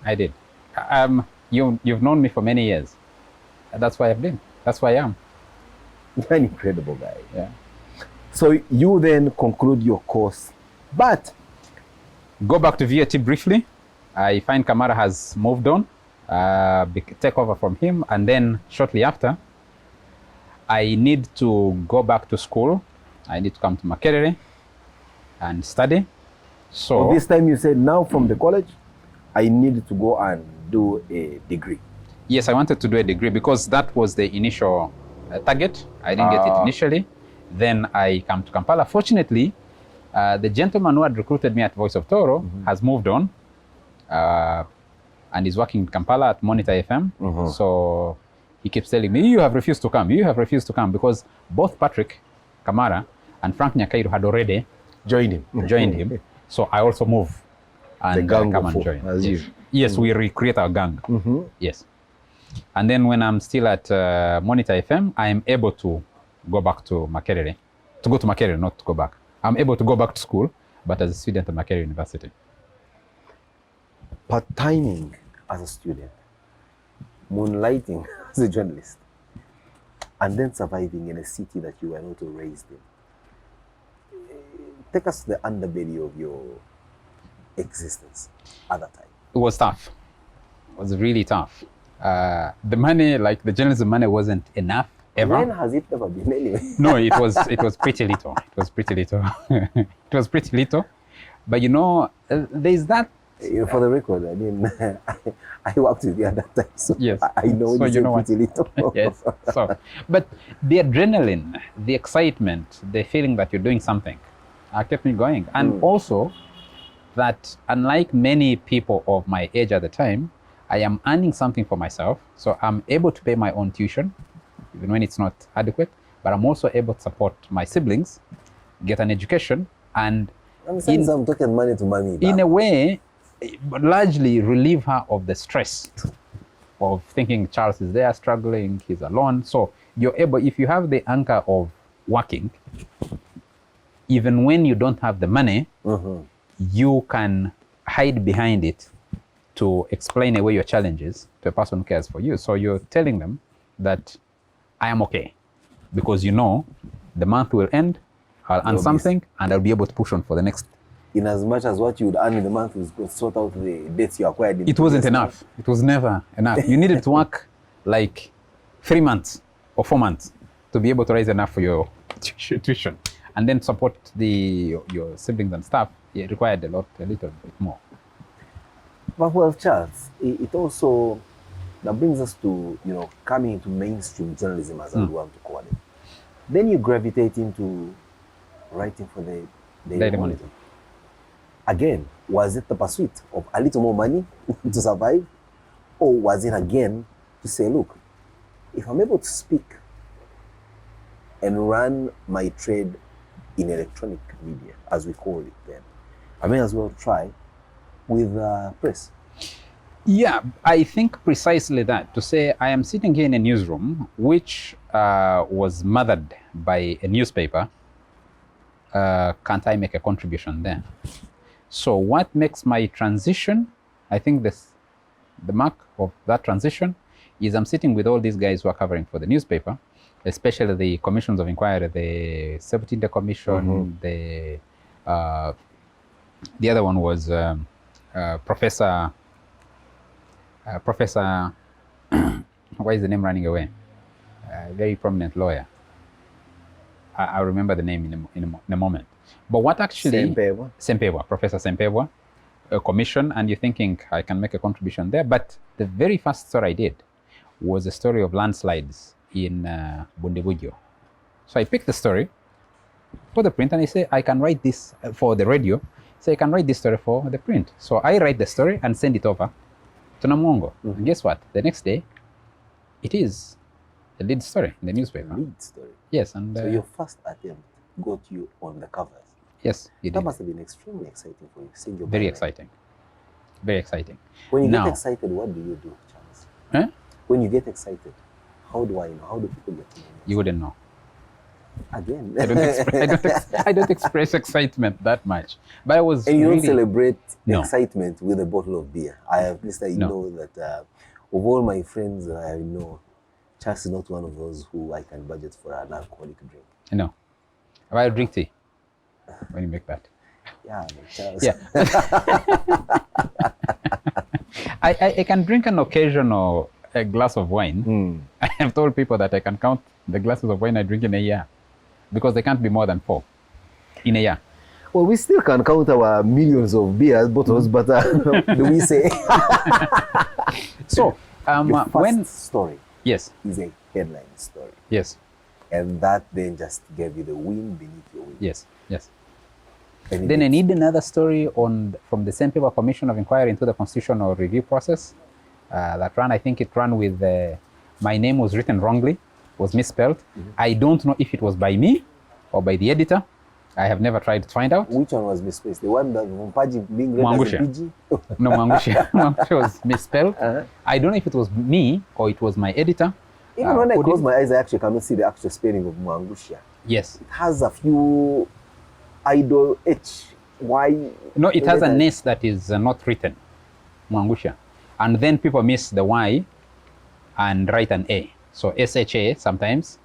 I did. You've known me for many years. That's why I've been. That's why I am. You're an incredible guy. Yeah. So you then conclude your course, but Go back to VAT briefly. I find Kamara has moved on, take over from him, and then shortly after, I need to go back to school. I need to come to Makerere and study. So this time you said, now from the college, I needed to go and do a degree. yes, I wanted to do a degree because that was the initial target. I didn't get it initially. Then I come to Kampala. Fortunately, the gentleman who had recruited me at Voice of Toro has moved on and is working in Kampala at Monitor FM. So he keeps telling me, you have refused to come. You have refused to come, because both Patrick Kamara and Frank Nyakairu had already Joined him. So I also move and The gang come of and four, join. as Yes, you. yes, we recreate our gang. Yes. And then when I'm still at Monitor FM, I am able to go back to Makerere. To go to Makerere, not to go back. I'm able to go back to school, but as a student at Makerere University. Part-timing as a student, moonlighting as a journalist, and then surviving in a city that you were not raised in. Take us to the underbelly of your existence at that time. It was tough. It was really tough. The money, like the journalism money, wasn't enough ever. When has it ever been anyway? No, it was pretty little. It was pretty little. It was pretty little. But you know, there's that. For the record, I mean, I worked with you at that time, so Yes. I know So it's you know pretty little. Yes. So, but the adrenaline, the excitement, the feeling that you're doing something, kept me going. And also that, unlike many people of my age at the time, I am earning something for myself. So I'm able to pay my own tuition, even when it's not adequate, but I'm also able to support my siblings, get an education, and I'm saying some token money to mommy. in a way, largely relieve her of the stress of thinking Charles is there struggling, he's alone. So you're able, if you have the anchor of working, even when you don't have the money, you can hide behind it to explain away your challenges to a person who cares for you. So you're telling them that I am okay, because you know the month will end, I'll earn something, and I'll be able to push on for the next. In as much as what you would earn in the month is going to sort out the debts you acquired. It wasn't enough. It was never enough. You needed to work like 3 months or 4 months to be able to raise enough for your tuition. and then support your siblings and stuff, it required a little bit more. But well, Charles, it also that brings us to coming into mainstream journalism, as I would want to call it. Then you gravitate into writing for the Daily Monitor. Again, was it the pursuit of a little more money to survive, or was it again to say, look, if I'm able to speak and run my trade in electronic media, as we call it then, I may as well try with press? Yeah, I think precisely that. To say I am sitting here in a newsroom which was mothered by a newspaper, can't I make a contribution there? So what makes my transition, I think the mark of that transition is I'm sitting with all these guys who are covering for the newspaper, especially the commissions of inquiry, the 17th Commission, the other one was Professor, why is the name running away? Very prominent lawyer. I'll remember the name in a moment. But what actually... Sempebwa, Professor Sempebwa, a commission, and you're thinking, I can make a contribution there. But the very first story I did was a story of landslides in Bundibugyo. So I picked the story for the print, and I say, I can write this for the radio. So I can write this story for the print. So I write the story and send it over to Namwongo. And guess what? The next day, it is a lead story in the newspaper. Lead story? Yes. And so your first attempt got you on the covers? Yes, it That did. must have been extremely exciting for you, seeing your Very brand. exciting. Very exciting. When you Now, get excited, what do you do, Charles? Huh? When you get excited, how do I know? How do people get to know? You wouldn't know. Again. I don't express excitement that much. But I was And you really... don't celebrate No. excitement with a bottle of beer. At least I No. know that of all my friends that I know, Charles is not one of those who I can budget for an alcoholic drink. No. I drink tea when you make that. Yeah, but Charles. Yeah. I can drink an occasional glass of wine. I have told people that I can count the glasses of wine I drink in a year because they can't be more than 4 in a year. Well, we still can count our millions of beer bottles, but do we say? So, Your first when... story Yes, is a headline story. yes, And that then just gave you the wind beneath your wings. yes, yes. And Then I it's- need another story from the same paper Commission of Inquiry into the Constitutional Review process that ran, I think it ran with, my name was written wrongly, was misspelled. I don't know if it was by me or by the editor. I have never tried to find out. Which one was misplaced? The one that Mpagi being read as a Mwanguhya. PG? No, Mwanguhya was misspelled. I don't know if it was me or it was my editor. Even when I who close did- my eyes, I actually cannot see the actual spelling of Mwanguhya. Yes. It has a few idle H, Y. No, it has a letters. S that is not written, Mwanguhya. And then people miss the Y and write an A. So SHA sometimes,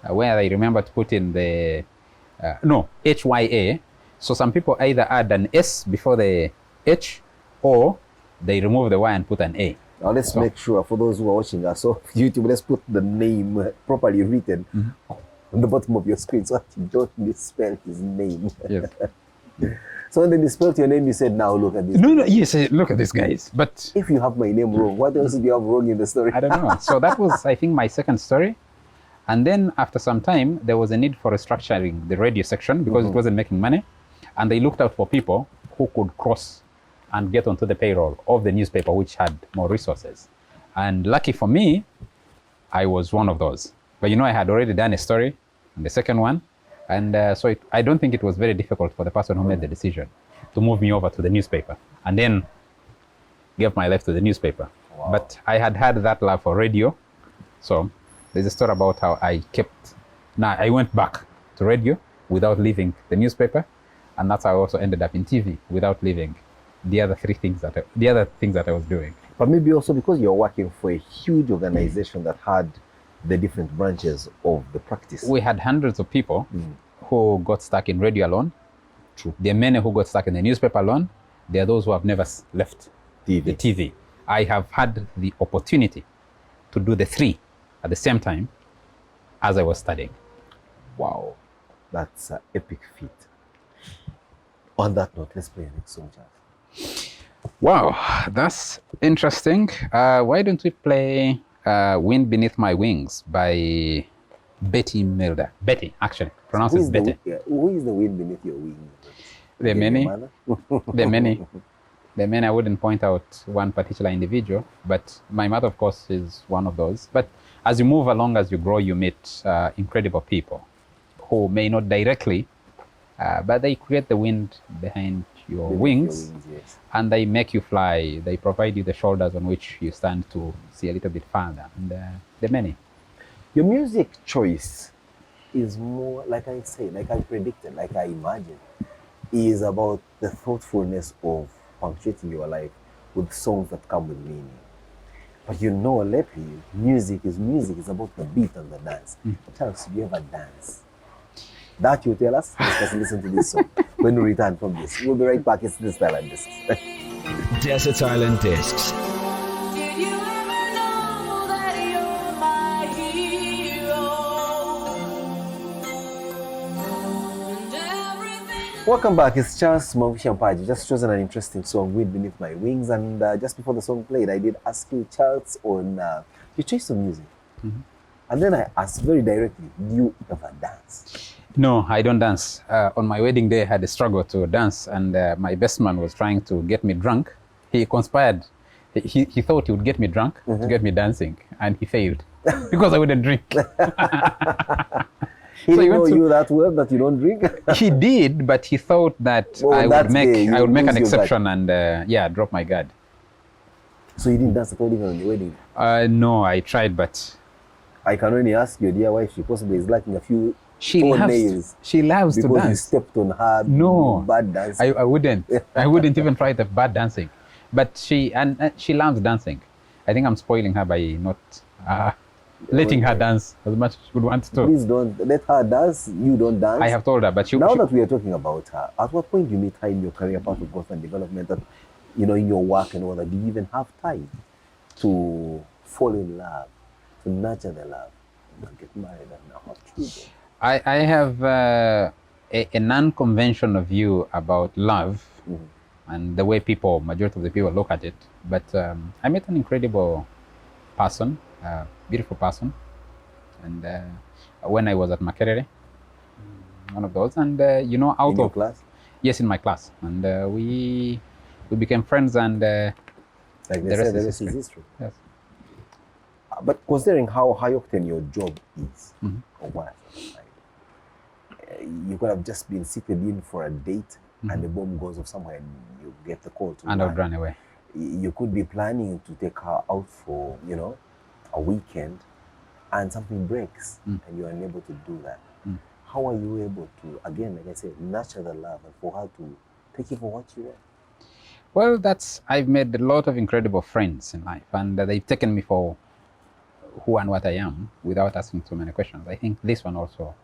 where I remember to put in the, no, HYA. So some people either add an S before the H or they remove the Y and put an A. Now let's make sure for those who are watching us on YouTube, let's put the name properly written on the bottom of your screen so that you don't misspell his name. Yes. So when they misspelled your name, you said, now look at this. No, yes, look at these guys. But If you have my name wrong, what else do you have wrong in the story? I don't know. So that was, I think, my second story. And then after some time, there was a need for restructuring the radio section because it wasn't making money. And they looked out for people who could cross and get onto the payroll of the newspaper, which had more resources. And lucky for me, I was one of those. But I had already done a story on the second one. And so I don't think it was very difficult for the person who made the decision to move me over to the newspaper and then give my life to the newspaper. Wow. But I had that love for radio. So there's a story about how I went back to radio without leaving the newspaper. And that's how I also ended up in TV without leaving the other things that I was doing. But maybe also because you're working for a huge organization that had the different branches of the practice. We had hundreds of people who got stuck in radio alone. True. There are many who got stuck in the newspaper alone. There are those who have never left TV. the TV. I have had the opportunity to do the 3 at the same time as I was studying. Wow. That's an epic feat. On that note, let's play the next song, Charles. Wow, that's interesting. Why don't we play Wind Beneath My Wings by Betty Milder. Betty, actually. Pronounce it Betty. Who is the wind beneath your wings? There are many. Your There are many. There are many. I wouldn't point out one particular individual, but my mother, of course, is one of those. But as you move along, as you grow, you meet incredible people who may not directly, but they create the wind behind your wings, yes. and they make you fly. They provide you the shoulders on which you stand to see a little bit farther. And there are many. Your music choice is more, like I say, like I predicted, like I imagined, is about the thoughtfulness of punctuating your life with songs that come with meaning. But you know, lately, music is about the beat and the dance. Charles, do you ever dance? That you tell us? Let's listen to this song when we return from this. We'll be right back. It's This Island Discs. Desert Island Discs. Did you ever know that you're my hero? And everything Welcome back. It's Charles Mwanguhya Mpagi. Just chosen an interesting song, Wind Beneath My Wings. And just before the song played, I did ask you, Charles, on your choice of music. And then I asked very directly, do you ever dance? No, I don't dance. On my wedding day, I had a struggle to dance, and my best man was trying to get me drunk. He conspired. He thought he would get me drunk to get me dancing, and he failed because I wouldn't drink. He didn't know you that well, that you don't drink? He did, but he thought that I would make an exception and drop my guard. So you didn't dance at all even on your wedding? No, I tried, but I can only ask your dear wife, she possibly is lacking a few she nails. loves to because you dance. stepped on her bad dancing. I wouldn't. I wouldn't even try the bad dancing. But she loves dancing. I think I'm spoiling her by not letting her dance as much as she would want to. Please don't let her dance. You don't dance. I have told her, but now that we are talking about her, at what point do you meet her in your career path of growth and development? That, you know, in your work and all that, do you even have time to fall in love, to nurture the love, and get married and now have children? I have a non-conventional view about love and the way majority of the people look at it. But I met an incredible person, beautiful person, and when I was at Makerere, one of those, and out in your of class? Yes, in my class, and we became friends, and Like they the say, the rest rest is is history. history. Yes. But considering how high octane your job is, or what, you could have just been seated in for a date and the bomb goes off somewhere and you get the call to And I would run away. You could be planning to take her out for, a weekend and something breaks and you're unable to do that. How are you able to, again, like I said, nurture the love and for her to take you for what you are? Well, I've made a lot of incredible friends in life, and they've taken me for who and what I am without asking too many questions. I think this one also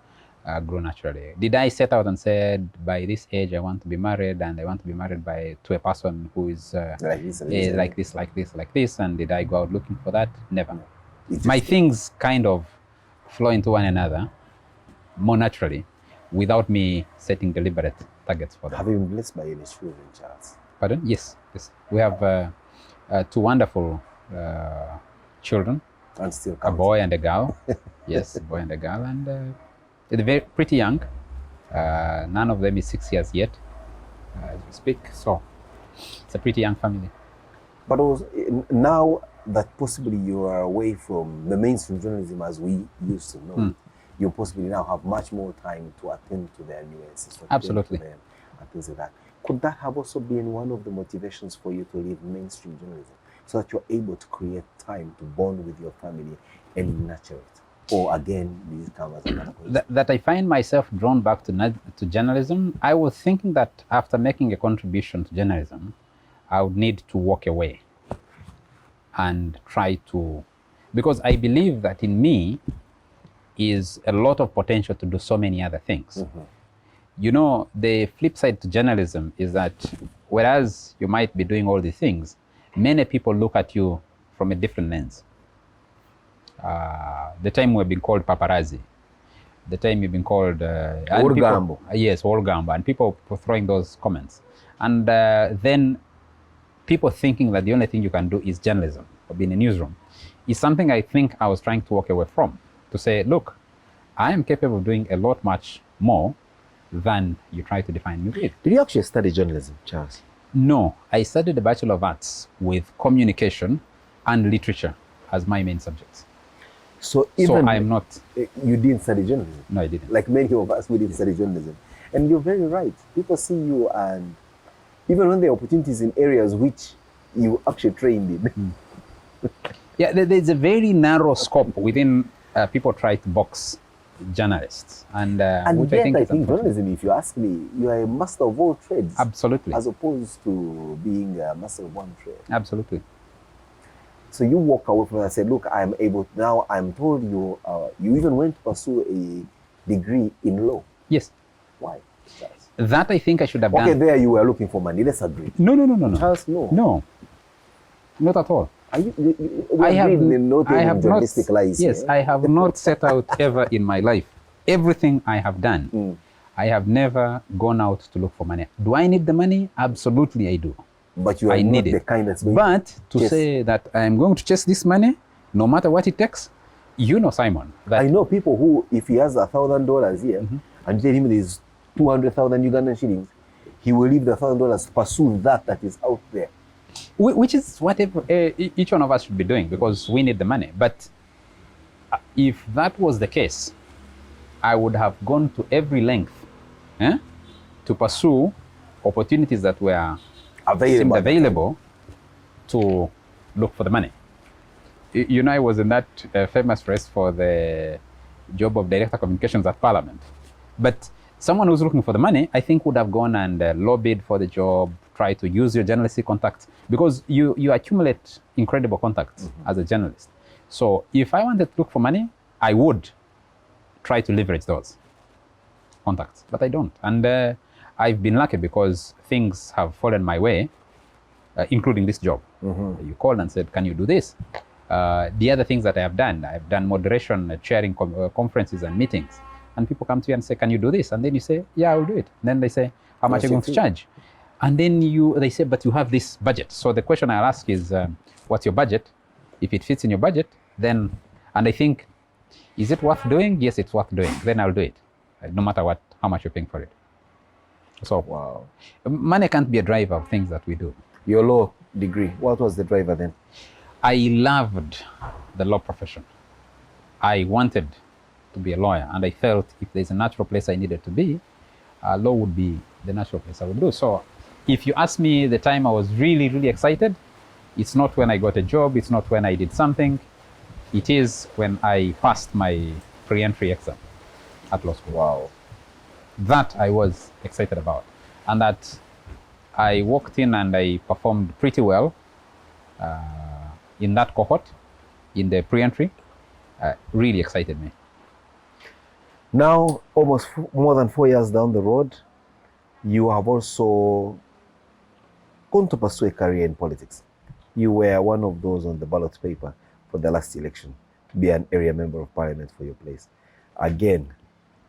grew naturally. Did I set out and said, by this age, I want to be married, and I want to be married to a person who is like this, and did I go out looking for that? Never. My things kind of flow into one another more naturally without me setting deliberate targets for them. Have you been blessed by any children, Charles? Pardon? Yes. We have two wonderful children. And still A boy and a girl. Yes, a boy and a girl. And they're pretty young. None of them is 6 years yet, as we speak. So it's a pretty young family. But also, now that possibly you are away from the mainstream journalism as we used to know, you possibly now have much more time to attend to their nuances. To Absolutely. to them and things like that. Could that have also been one of the motivations for you to leave mainstream journalism, so that you're able to create time to bond with your family and nurture it? Or again, these come as another question? That I find myself drawn back to journalism. I was thinking that after making a contribution to journalism, I would need to walk away and try to, because I believe that in me is a lot of potential to do so many other things. You know, the flip side to journalism is that whereas you might be doing all these things, many people look at you from a different lens. The time we're being called paparazzi. the time you've been called Orgambo. Yes, Orgambo, and people were throwing those comments. And then people thinking that the only thing you can do is journalism or be in a newsroom is something I think I was trying to walk away from. To say, look, I am capable of doing a lot much more than you try to define me with. Did you actually study journalism, Charles? No, I studied a Bachelor of Arts with communication and literature as my main subjects. So even I'm not. You didn't study journalism? No, I didn't. Like many of us, we didn't study journalism. And you're very right. People see you, and even when there are opportunities in areas which you actually trained in. Yeah, there's a very narrow scope within people try to box journalists. And which yet, I think I is think unfortunate. journalism, if you ask me, you are a master of all trades. Absolutely. As opposed to being a master of one trade. Absolutely. So you walk away from it and say, look, I'm able, now I'm told you, you even went to pursue a degree in law. Yes. Why, Charles? That I think I should have Okay, done. there you were looking for money. Let's agree. No. Charles, no. No. Not at all. Are we agreed in not having journalistic lies? Yes, yeah? I have not set out ever in my life. Everything I have done, I have never gone out to look for money. Do I need the money? Absolutely, I do. But you are I not need the it. kind that's going But to Yes. say that I'm going to chase this money, no matter what it takes, you know, Simon, that I know people who, if he has $1,000 here, and you tell him there's 200,000 Ugandan shillings, he will leave the $1,000 pursue that is out there. which is whatever each one of us should be doing, because we need the money. But if that was the case, I would have gone to every length to pursue opportunities that were seemed available to look for the money. You know, I was in that famous race for the job of Director of Communications at Parliament. But someone who's looking for the money, I think, would have gone and lobbied for the job, try to use your journalistic contacts, because you accumulate incredible contacts as a journalist. So if I wanted to look for money, I would try to leverage those contacts, but I don't. And I've been lucky because things have fallen my way, including this job. You called and said, can you do this? The other things that I've done moderation, chairing conferences and meetings. And people come to you and say, can you do this? And then you say, yeah, I'll do it. And then they say, how much are you going to charge? And then they say, but you have this budget. So the question I'll ask is, what's your budget? If it fits in your budget, then, and I think, is it worth doing? Yes, it's worth doing. Then I'll do it, no matter how much you're paying for it. So Wow. money can't be a driver of things that we do. Your law degree, what was the driver then? I loved the law profession. I wanted to be a lawyer, and I felt if there's a natural place I needed to be, law would be the natural place I would do. So if you ask me the time I was really, really excited, it's not when I got a job, it's not when I did something, it is when I passed my pre-entry exam at law school. Wow. That I was excited about, and that I walked in and I performed pretty well in that cohort, in the pre-entry, really excited me. Now, almost more than 4 years down the road, you have also gone to pursue a career in politics. You were one of those on the ballot paper for the last election to be an area member of parliament for your place. Again,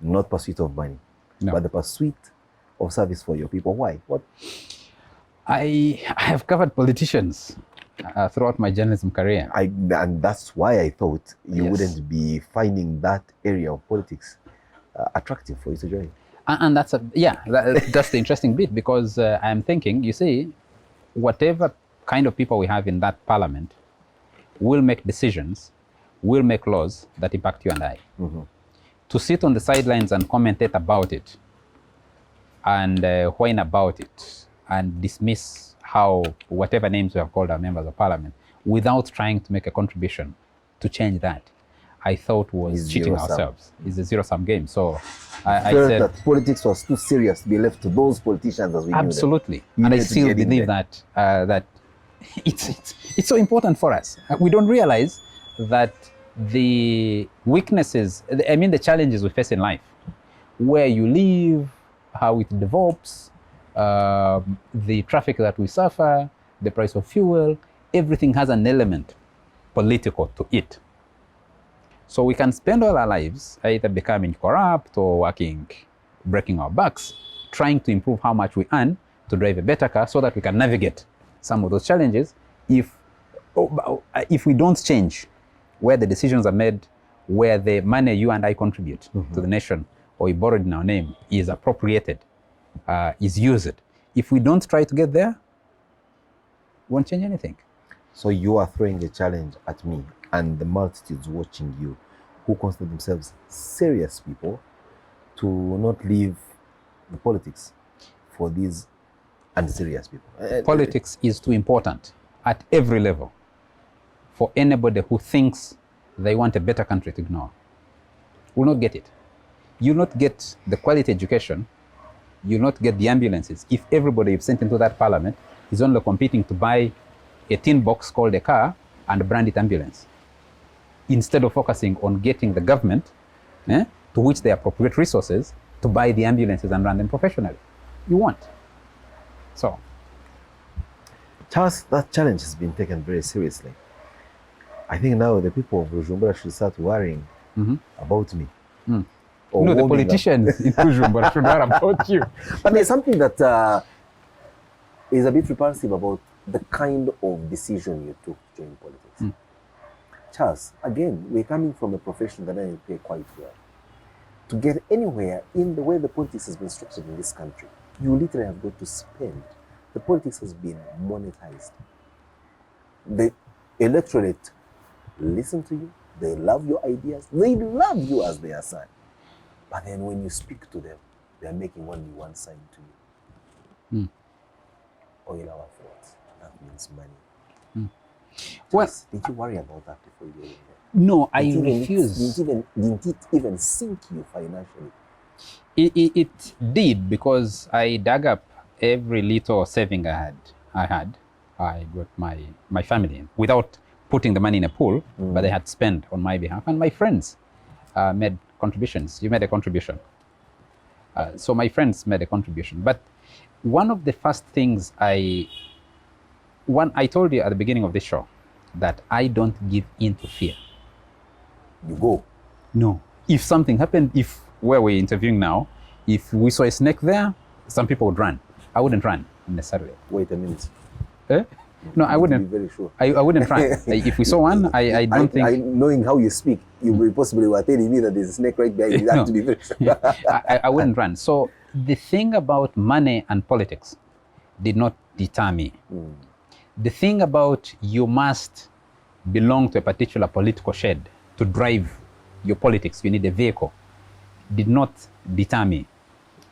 not pursuit of money, No. but the pursuit of service for your people. Why? What? I have covered politicians throughout my journalism career. And that's why I thought you Yes. wouldn't be finding that area of politics attractive for you to join. And that's that's the interesting bit, because I'm thinking, you see, whatever kind of people we have in that parliament will make decisions, will make laws that impact you and I. To sit on the sidelines and commentate about it and whine about it and dismiss how whatever names we have called our members of parliament without trying to make a contribution to change that, I thought was It's cheating zero-sum. ourselves. It's a zero-sum game. So I Felt said, that politics was too serious to be left to those politicians as we knew them. absolutely. You And I needed to still get in believe there. that that it's so important for us. We don't realize that the weaknesses, I mean the challenges we face in life, where you live, how it develops, the traffic that we suffer, the price of fuel, everything has an element political to it. So we can spend all our lives either becoming corrupt or breaking our backs, trying to improve how much we earn to drive a better car so that we can navigate some of those challenges if we don't change where the decisions are made, where the money you and I contribute to the nation or we borrowed in our name is appropriated, is used. If we don't try to get there, we won't change anything. So you are throwing a challenge at me and the multitudes watching you who consider themselves serious people to not leave the politics for these unserious people. Politics is too important at every level for anybody who thinks they want a better country to ignore. Will not get it. You'll not get the quality education, you'll not get the ambulances if everybody you've sent into that parliament is only competing to buy a tin box called a car and brand it ambulance, instead of focusing on getting the government to which they appropriate resources to buy the ambulances and run them professionally. You won't. So, Charles, that challenge has been taken very seriously. I think now the people of Bujumbura should start worrying about me. Or no, the warming up. politicians in Bujumbura should worry about you. But there's something that is a bit repulsive about the kind of decision you took to join politics. Charles, again, we're coming from a profession that I pay quite well. To get anywhere in the way the politics has been structured in this country, you literally have got to spend. The politics has been monetized. The electorate listen to you, they love your ideas, they love you as their son. But then when you speak to them, they're making only one sign to you. Oil our thoughts. That means money. Well, Charles, did you worry about that before you were in there? no, I Didn't refuse. Didn't it even sink you financially? It did, because I dug up every little saving I had. I got my family in without putting the money in a pool, but they had spent on my behalf, and my friends made contributions. You made a contribution. So my friends made a contribution. But one of the first things I told you at the beginning of this show that I don't give in to fear. You go. No. If something happened, where we're interviewing now, if we saw a snake there, some people would run. I wouldn't run necessarily. Wait a minute. No, I wouldn't. Be very sure. I wouldn't run. If we saw one, I don't think. Knowing how you speak, you will possibly were telling me that there's a snake right behind you. You have to be very sure. I wouldn't run. So the thing about money and politics did not deter me. The thing about you must belong to a particular political shed to drive your politics, you need a vehicle, did not deter me.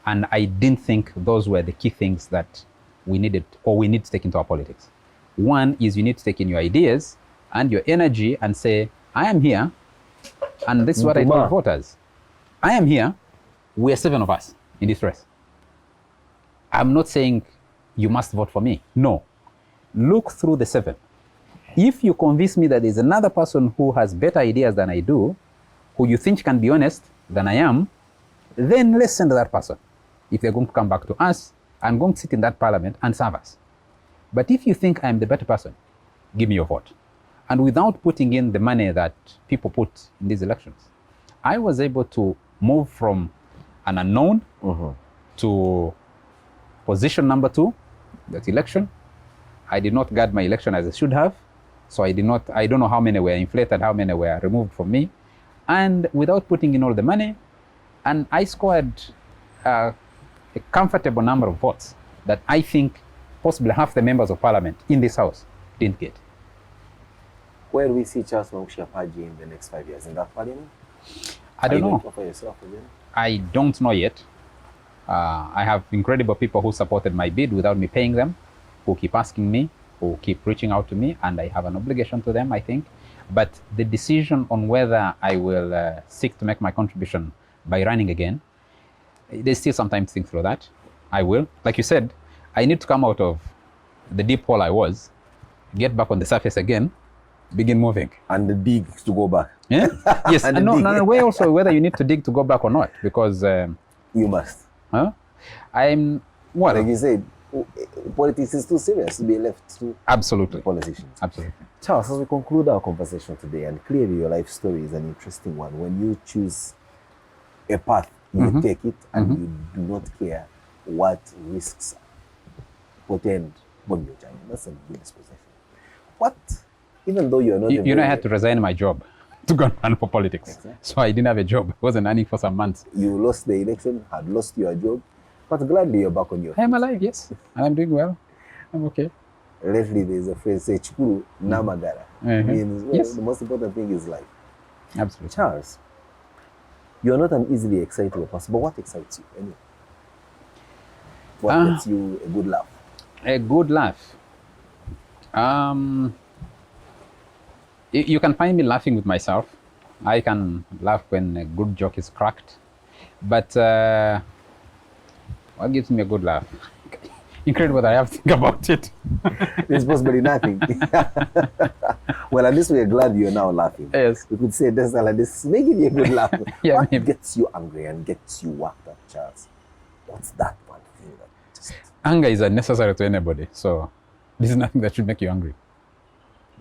And I didn't think those were the key things that we needed or we need to take into our politics. One is you need to take in your ideas and your energy and say, I am here, and this is what I told voters. I am here, we are 7 of us in this race. I'm not saying you must vote for me. No. Look through the 7. If you convince me that there's another person who has better ideas than I do, who you think can be honest than I am, then let's send that person. If they're going to come back to us, I'm going to sit in that parliament and serve us. But if you think I'm the better person, give me your vote. And without putting in the money that people put in these elections, I was able to move from an unknown to position number 2, that election. I did not guard my election as I should have. So I don't know how many were inflated, how many were removed from me. And without putting in all the money, and I scored a comfortable number of votes that I think possibly half the members of parliament in this house didn't get. Where do we see Charles Mwanguhya Mpagi in the next 5 years? In that parliament? I don't Are you know. going to offer yourself again? I don't know yet. I have incredible people who supported my bid without me paying them, who keep asking me, who keep reaching out to me, and I have an obligation to them, I think. But the decision on whether I will seek to make my contribution by running again, there's still some time to think through that. I will. Like you said, I need to come out of the deep hole I was, get back on the surface again, begin moving. And the dig to go back. Yeah? Yes, And and the dig. no, way also whether you need to dig to go back or not, because You must. I'm, what? Like you said, politics is too serious to be left to Absolutely. politicians. Absolutely. Charles, as we conclude our conversation today, and clearly your life story is an interesting one. When you choose a path, you take it, and you do not care what risks portend on your journey. That's a good disposition. What, even though you're not... You know, I had to resign my job to go and run for politics. Exactly. So I didn't have a job. I wasn't earning for some months. You lost the election, had lost your job, but gladly you're back on your feet. I'm alive, yes. And I'm doing well. I'm okay. Lately, there's a phrase, say, Chikuru Namagara. Means, well, Yes. the most important thing is life. Absolutely. Charles, you're not an easily excitable person, but what excites you anyway? What gets you a good laugh? A good laugh. You can find me laughing with myself. I can laugh when a good joke is cracked. But what gives me a good laugh? Incredible that I have to think about it. There's possibly nothing. Well, at least we're glad you're now laughing. Yes. We could say this like this, making you a good laugh. Yeah, what maybe. gets you angry and gets you worked up, Charles? What's that one thing that just... Anger is unnecessary to anybody. So this is nothing that should make you angry.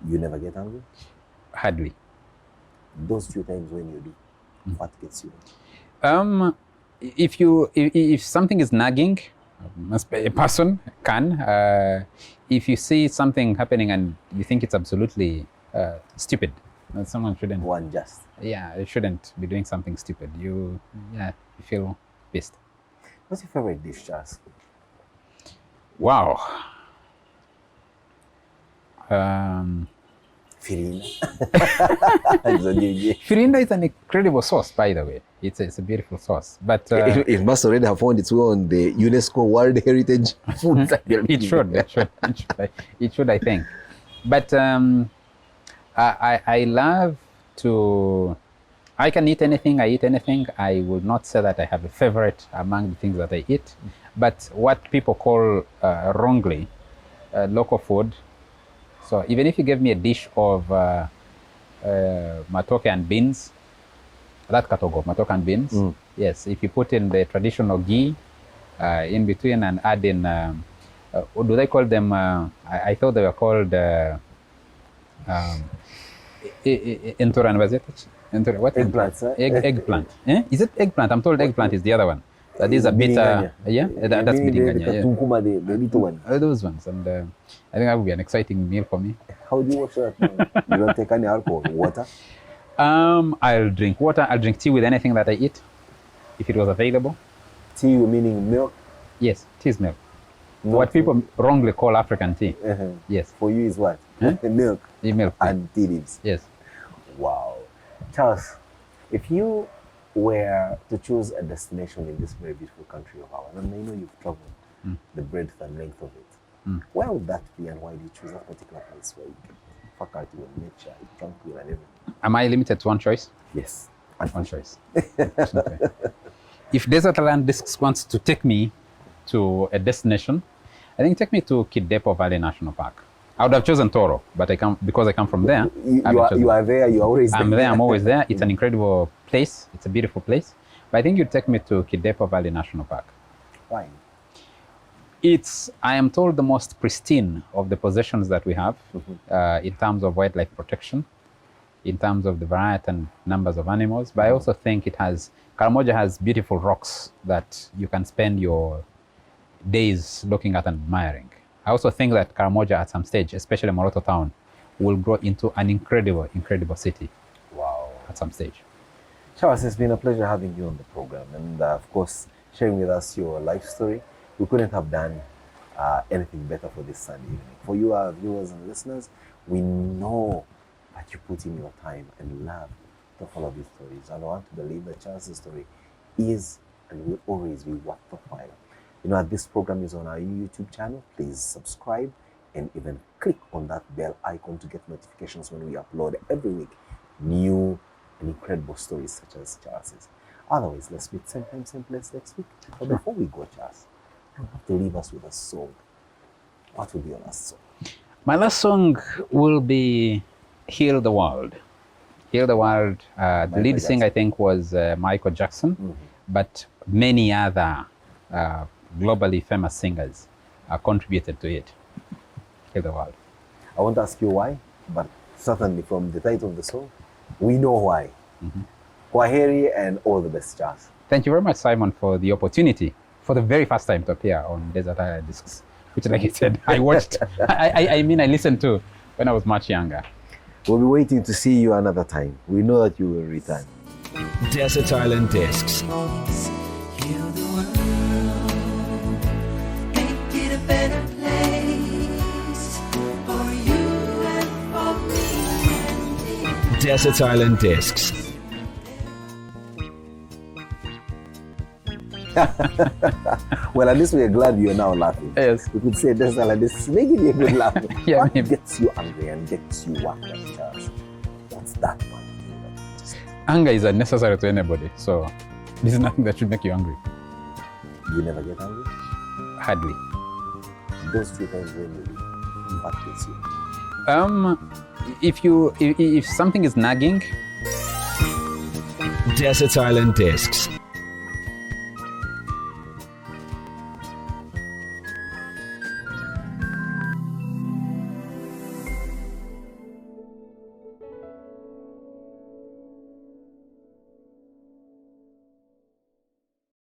You never get angry? Hardly. Those few times when you do, what gets you? If something is nagging, a person can. If you see something happening and you think it's absolutely stupid, then someone shouldn't. One just. Yeah, you shouldn't be doing something stupid. You feel pissed. What's your favorite dish, Charles? Wow. Firina. Firinda is an incredible sauce, by the way. It's a beautiful sauce, but It must already have found its way on the UNESCO World Heritage Food. it should, I think. But I love to. I can eat anything. I eat anything. I would not say that I have a favorite among the things that I eat. But what people call wrongly local food. So even if you give me a dish of matoke and beans, that katogo, matoke and beans, yes, if you put in the traditional ghee in between and add in, do they call them, I thought they were called, inturan, was it? What? Eggplants, Eggplant. Eh? Is it eggplant? I'm told eggplant is the other one. That is a bit, that's biringanya. Yeah. Tunkuma, the little one. Those ones, and I think that would be an exciting meal for me. How do you watch that? You don't take any alcohol, water? I'll drink water. I'll drink tea with anything that I eat, if it was available. Tea meaning milk? Yes, tea is milk. Milk What people wrongly call African tea. Yes, For you is what? Huh? Milk milk. and tea leaves. Yes. Wow. Charles, if you were to choose a destination in this very beautiful country of ours, and I know you've traveled the breadth and length of it, where would that be and why do you choose that particular place where you can faculty with nature, tranquil and everything? Am I limited to one choice? Yes. One choice. Okay. If Desert Land Discs wants to take me to a destination, I think take me to Kidepo Valley National Park. I would have chosen Toro, but because I come from there. You are there, you are always there. I'm there, I'm always there. It's an incredible place. It's a beautiful place. But I think you'd take me to Kidepo Valley National Park. Why? It's, I am told, the most pristine of the possessions that we have in terms of wildlife protection, in terms of the variety and numbers of animals. But I also think Karamoja has beautiful rocks that you can spend your days looking at and admiring. I also think that Karamoja at some stage, especially Moroto town, will grow into an incredible, incredible city. Wow. At some stage. Charles, it's been a pleasure having you on the program and of course sharing with us your life story. We couldn't have done anything better for this Sunday evening. For you, our viewers and listeners, we know that you put in your time and love to follow these stories. And I want to believe that Charles' story is and will always be worth the while. You know, this program is on our YouTube channel. Please subscribe and even click on that bell icon to get notifications when we upload every week new and incredible stories such as Charles's. Otherwise, let's meet same time, same place next week. But before we go, Charles, you have to leave us with a song. What will be your last song? My last song will be Heal the World. Heal the World. The lead singer, I think, was Michael Jackson, but many other globally famous singers contributed to it. Heal the World. I want to ask you why. but certainly from the title of the song, we know why. Kwaheri and all the best, Charles. Thank you very much, Simon, for the opportunity for the very first time to appear on Desert Island Discs, which, like I said, I watched. I listened to when I was much younger. We'll be waiting to see you another time. We know that you will return. Desert Island Discs. Heal the world, make it a better place for you and for me and me. Desert Island Discs. Well, at least we are glad you're now laughing. Yes. We could say Desert Island Discs. Make it a good laugh. Yeah, What maybe. gets you angry and gets you worked up, Charles? What's that one thing that just Anger is unnecessary to anybody, so this is nothing that should make you angry. you never get angry? Hardly. Those few times when you do, what gets you? If something is nagging, Desert Island Discs.